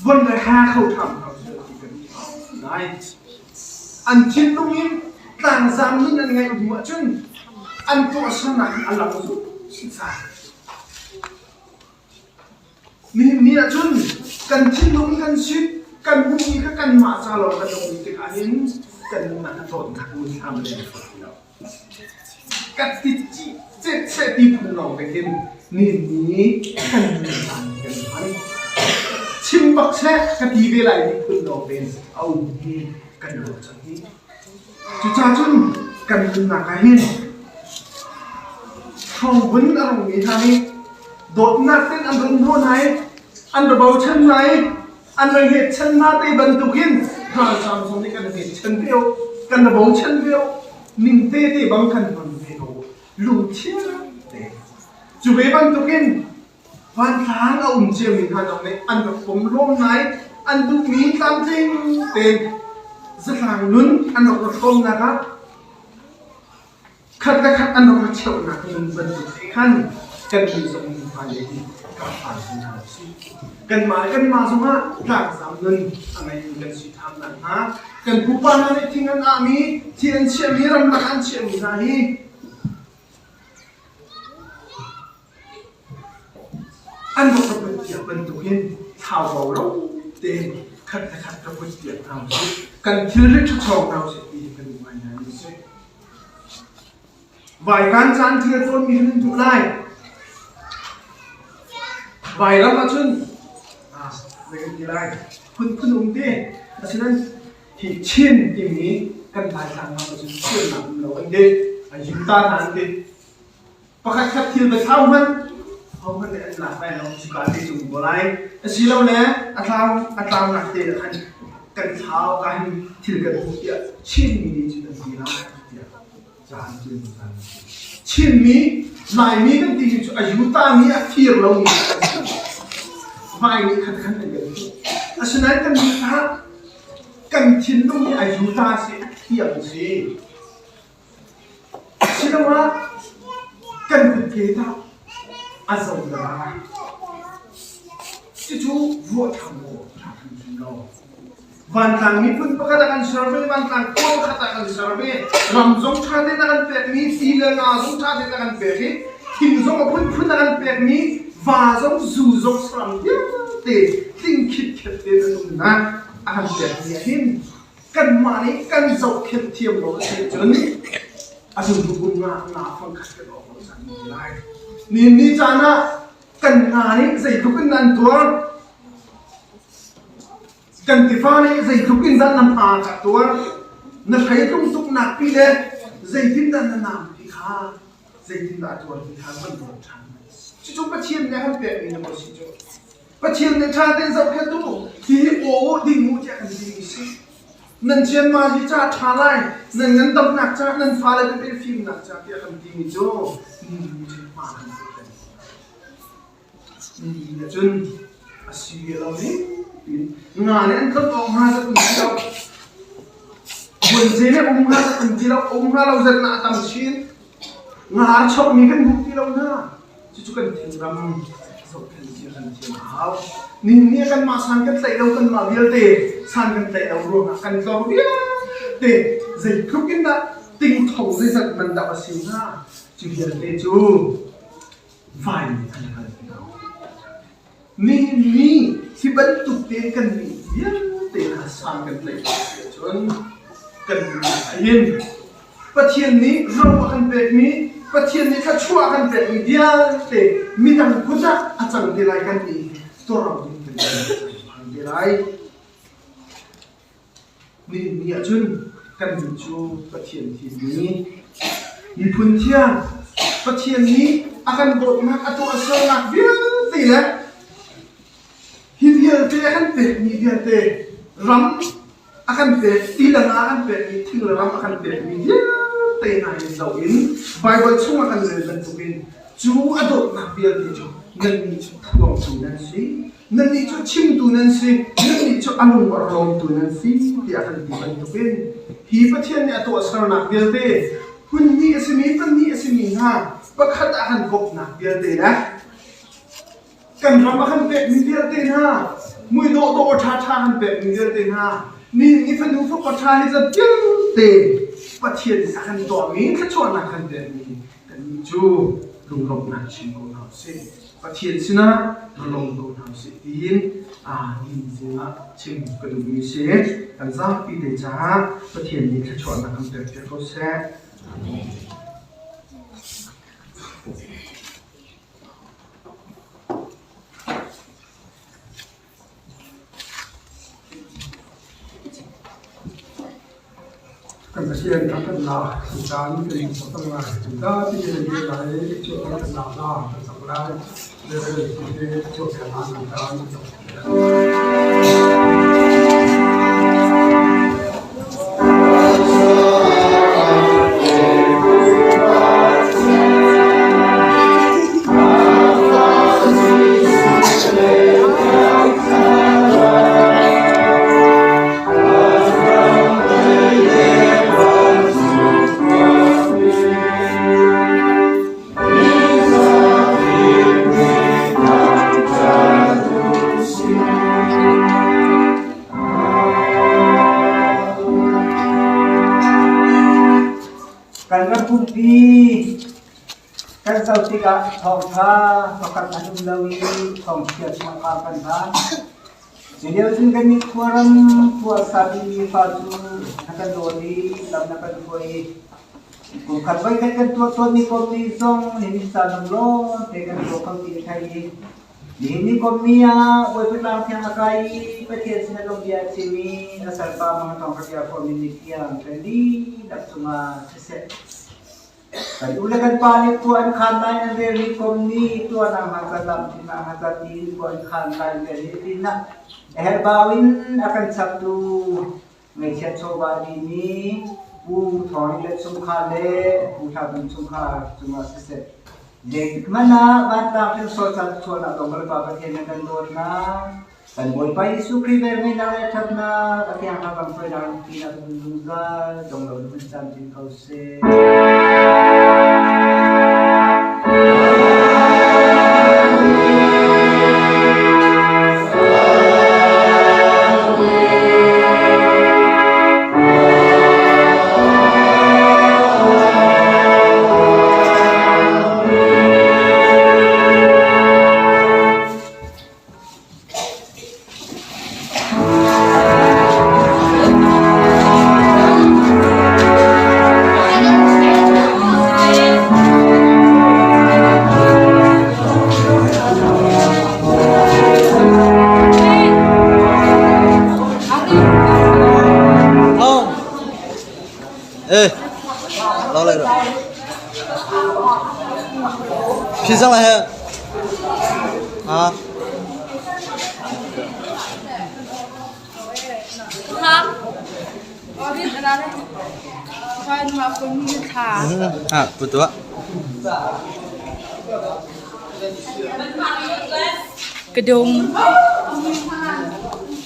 วันไปหาเขาทำเราสิได้อันที่ตรงนี้คลางสามนึงยังไงหัวจนอันตัวสนักอันหลังสุดสิสานี่จนกันที่ตรงนี้กันชิดกันพวกนี้ก็กันมาซาลอกันตรงนี้กันเห็นกันมาโทษกันมือทำเลยกัดติดจีเจ็ดเสตีพุ่งลงไปเห็นนี่กันกันไปชิมบักแช่กะทิเวลาที่พุ่งลงเป็นเอาดีกันหลอกจากนี้จุดจ้าจุนกันหนักเห็นท้องวันอารมณ์มีทางนี้โดดนักเต้นอันรุ่งโรจน์ไหนอันระเบิดชั้นไหนอันระเหตุชั้นมาตีบรรทุกหินข้าจำสมนี้กันเหตุชั้นเดียวกันระเบิดชั้นเดียวนิ่งเตะที่บังคันบนเทโนลูกเชี่ยเตะจุเบบรรทุกหินวันครั้งเอาเจียมินหันออกในอันกับผมร่วมไหนอันดูมีตามจริงเต็มสักครั้งนู้นอันออกกับผมนะครับขัดอันออกกับเชี่ยวหนักมันบรรทุกขั้นกันมีสมุนไพรที่กับผ่านสิ่งเหล่านี้กันมาสมาหลักสามเงินอะไรกันสิทำนั่นฮะกันผู้ปานอะไรที่งั้นอามีที่อันเชื่อมีรำลักอันเชื่อมีนะฮีอันบอกกับเกี่ยวกันตัวเองข่าวเราเต็มขัดกับเกี่ยวเราสิกันที่เรื่องชอบเราสิดีกันมาอย่างนี้สิวัยการจานเทียนคนมีเรื่องทุกไล่ใบแล้วมาชุนไม่กันกี่ไรคุณอุ้งเต้เพราะฉะนั้นที่เช่นที่นี้กันภายทางเราจะเชื่อหนักเราอันเด็กอายุตานานเด็กประคับขัดทีไปเท่ามันเนี่ยหลักไปเราสิบาทที่จุ่มบัวไรสิเราเนี่ยอัตราหนักเด็กกันเท้ากันที่กันเดียเช่นนี้จะเป็นกี่ไรเดียจานจุ่มกันเช่นนี้นายมีกันที่อายุตามีที่เรามีไม่มีขัดกันเลยเพราะฉะนั้นกันมีครับกันทิ้งตรงนี้อายุตาสิที่อย่างสิใช่ไหมว่ากันเป็นเกต้าอาศัยได้จู่ๆวัวทำจุดเราวันทางมีพุ่งประกาศกันเซอร์เวย์วันทางโค้ประกาศกันเซอร์เวย์รำจงชาตินักเตะมีสีเหลืองจงชาตินักเตะทิมจงพุ่งนักเตะมีวาจงจูจงสามเดียวเตะทิ้งคิดเข็ดเตะตรงนั้นอาการเตะเนี่ยเห็นกันมานี่กันจบเข็ดเทียมเราเสียจนอาจจะดูบุญงาฟังขัดกันออกมาสั่งได้นี่จานะกันงานนี้ใส่ทุกคนนั่นตัวกันที่ฟ้านี่ใจทุกอินทร์นำอาจากตัวนักใช้ตุ้งตุกหนักปีเล่ใจทิ้งดันนำที่ข้าใจทิ้งดันตัวที่ข้ามันโดนทำ จุประเทียนเนี่ยเขาเป็นนี่นะบ่สิจุประเทียนเนี่ยชาติสับแค่ตู้ที่โอ้ดิ่งมุจกันดีสินั่นเชียนมาที่จ้าชาไล่นั่นเงินตำหนักจ้านั่นฟ้าเลยเป็นฟิล์มหนักจ้าที่ทำดีมิโจ้มุจมานี่นะจนอาศัยเราเนี่ยงานเนี่ยก็ต้องหาสักคนเดียววันเจเนี่ยหาสักคนเดียวหาเราจะน่าตั้งชิ้นงานชอบมีกันบุกที่เราหน้าจุกันถึงรำสดกันเชียกันเชียเอานี่เนี่ยกันมาสั่งกันใส่เรากันมาเดียวเตะสั่งกันใส่เรารวมกันเราเดียวเตะใจทุกกันนะติ้งทองใจสัตว์มันดับสิ่งหน้าจุเดียวเตะจูไฟกันกันนี่ที่บรรทุกเตะกันนี่เดียวเตะสั่งกันเลยจนกันยินประเทศนี้เรากันแบบนี้ประเทศนี้ก็ชั่วกันแบบนี้เดียวเตะมีดังกุศลอาจารย์เดลัยกันนี่ตัวเราเป็นเดลัยนี่อาจารย์กันจูประเทศที่นี้มีพื้นที่ประเทศนี้อาการบดมากตัวเสนักเดียวเตะนะฮิเดียเตะกันแบบนี้เดียวเตะรำakan tidak akan tinggal dalam akan media tenai jauhin Bible semua akan dibentukin ju adot nak biar itu nanti itu tuang tunan si nanti itu cim tunan si nanti itu anu orang tunan si dia akan dibentukin hibatnya ni atau asal nak biar deh pun ni asmi ha bakat akan kok nak biar deh dah kan ram akan biar deh ha mui do tha akan biar deh haนี่ฟันดูพวกประชาชนจะเตะประเทศอาการตัวนี้ถ้าชวนอาการเดินนี้แต่มีจูลุงลงนักชิมกูเอาสิประเทศสินะลงกูเอาสิดินดินสินะชิมกระดูกมีเสียกันซะปีเดจ้าประเทศนี้ถ้าชวนอาการเดินจะเขาแซ่กันเชียนกันกันลาสุดท้ายเป็นสตังค์สุดท้ายที่จะได้ไหลช่วยกันลาลาสักได้เรื่อยๆที่จะช่วยกันลาสุดท้ายกันรับผู้ดีกันเจ้าติกะทองท้าประกันอนุลาวีทองเชียร์มังกรกันท้าเดี๋ยวจึงกันมีควรควรสามีฟาจูนักโดดีลำนักดูยกูขัดไว้กันตัวนี้ก็มีทรงเห็นสารโลแต่กันตัวเขาตีไทยนี่ก็มีไว้เป็นลางเทียงอะไรประเทศนั้นลงเดียชิมีนักสารปามังทองกระยาคอมมินิกี้อังกฤษดับสุมาเสร็จแต่ulekan panik tuan khanai na deri komni tuan ang hakalam tina hakatin tuan khanai deri tina herbawin akan sabtu ngechat soba ini u thoi le sumkhale u thabun sumkha cuma sese dek mana banta pin social chona dongal baba thena kan dona kan boy pai su kriver me na le thapna akyang ha bang poi dang tina dunga dongal bin sam din kause Phi sang lại ครับอ๋อที่อะไรนะไฟมาคนมีขา Ah, betul. กระดุม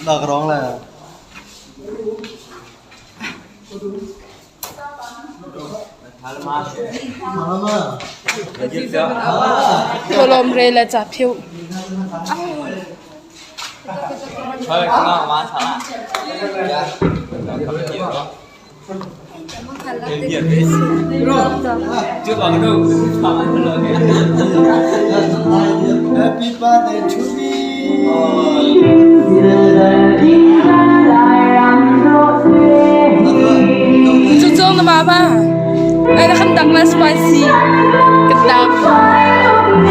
Dah kerong lah. โทรลมเรละจับผิว Thôi, kenal mas sana. Ya. Chưa còn đâu. Happy birthday to me จุ๊จ้องนะมาบ้าไอ้ขันดังและสไปซี่กระดัง เ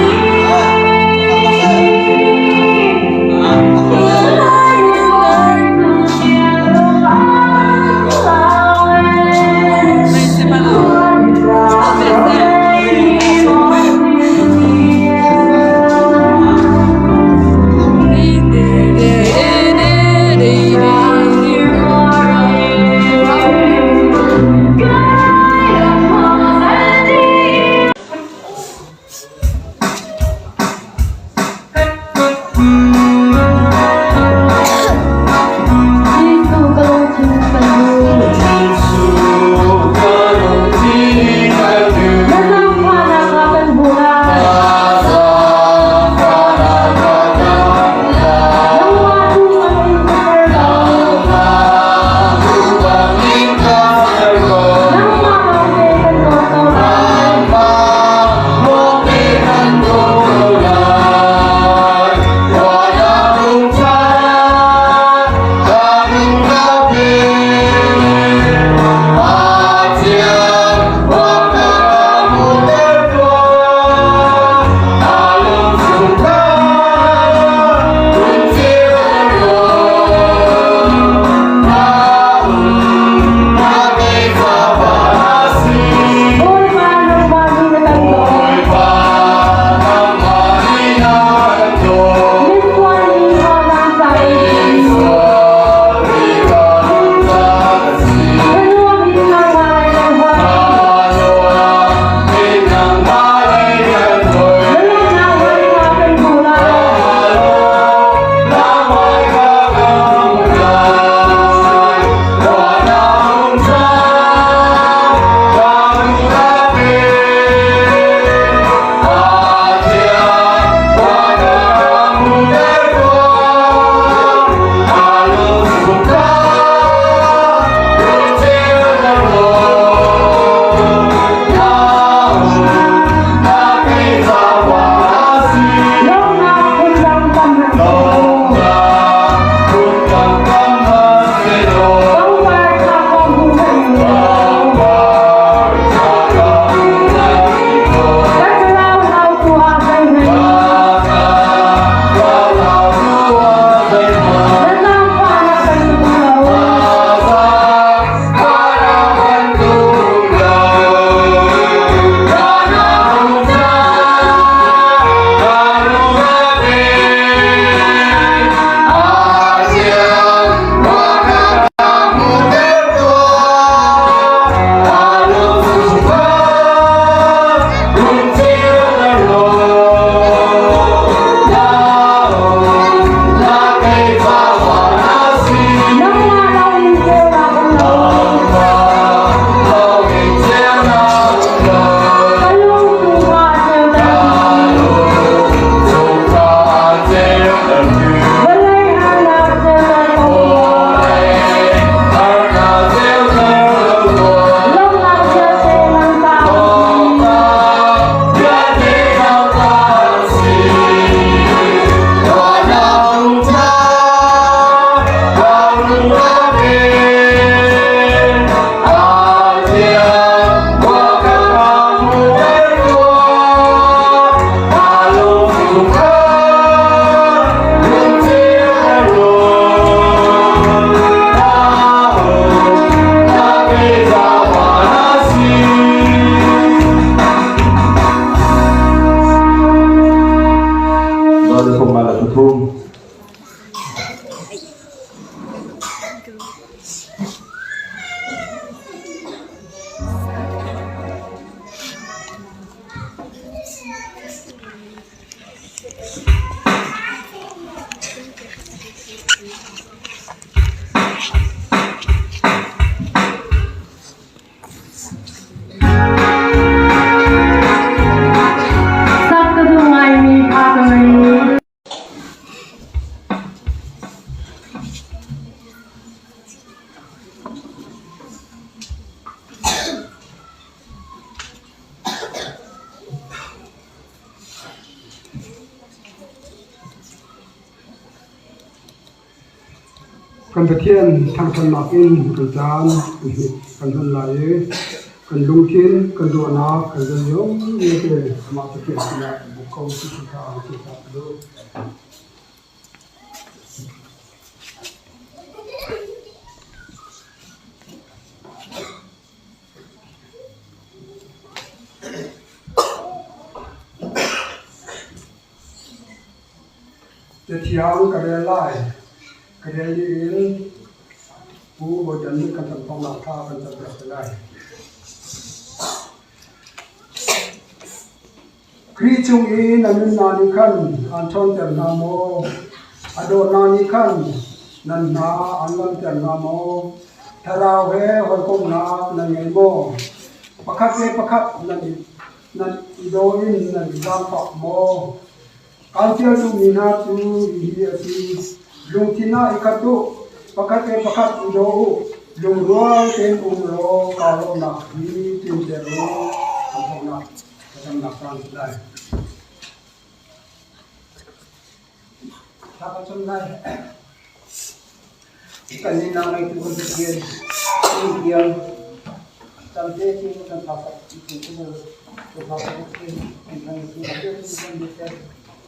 กันไปเทียนทางกันมาอินกันจานกันทันไหลกันลุงทินกันดัวนากันจะยงนี่คือมาตะเกียบนะบุคคลที่สุดท้ายที่สุดดูจะเที่ยวกันเรื่อยๆกันเรื่อยๆผู้บริหารกันทำความรักท่ากันจะเปลี่ยนได้คริสต์จุงอีนันนานิคันอันชนเตนาโมอโดนานิคันนันนาอันลันเตนาโมทาราเวหัวกงนานันเงโมประคัตเวประคัตนันอิโดอินนันดังปะโมการเที่ยวดูมีนาตูฮิเอซีลุงทินาอิคัตตุประคัตเวประคัตอิโดลุงรัวเต็นอุมโรกาโลนาฮีติมเตโรอันพงนาทำหนักการได้ถ้าประชุมได้กันนี้นำในตัวเทียนที่เดียวจำเจที่มันทำกับที่ตัวตัวเขาที่เป็นทางที่เราเรียกที่เป็นดิจิทัล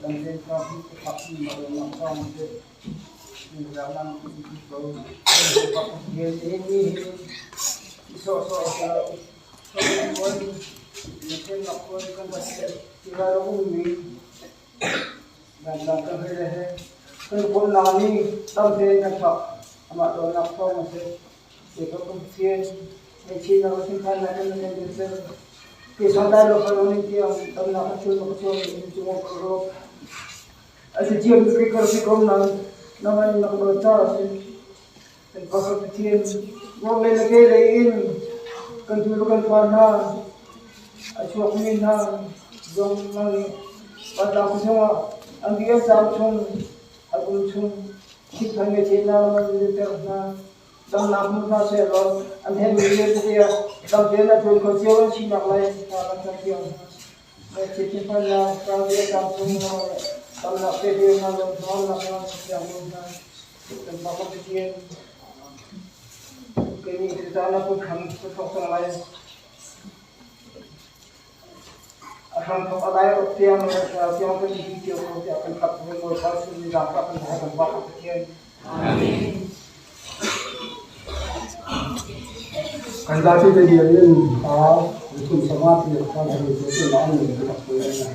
ดังเช่นการที่ขับที่มาลงน้ำตาลที่มีเวลานั่งที่เราเรียนเองนี่ที่สอนเราmungkin lakukan kan kita umum dan lakukan kerja kan lami sampai nak amat nak tahu masih kita kumpulan macam nak simpan lagi macam itu kita dah lakukan ini dia tam nak kacau ini cuma kerap asyik dia fikir nama nak berbicara sih dan pasal kecil orang lain kan tujukan mana asyik minha dong nang pada aku semua ambil samsung aku chung kita ni cina mana terna dong namun saya lor ambil video dia dong dia nak jual kacau cina lain kalau kacau macam mana kalau dia samsung kalau nak video mana dong nak yang mana dan bapak kecil kini kita nak pun kami sesuatu lain akan kepada tiang tiang pendidik yang akan kapal berkasih di dapat akan bapak kecil. Amin. Kandati kejadian itu sangat dilakukan oleh itu lalu dilakukan.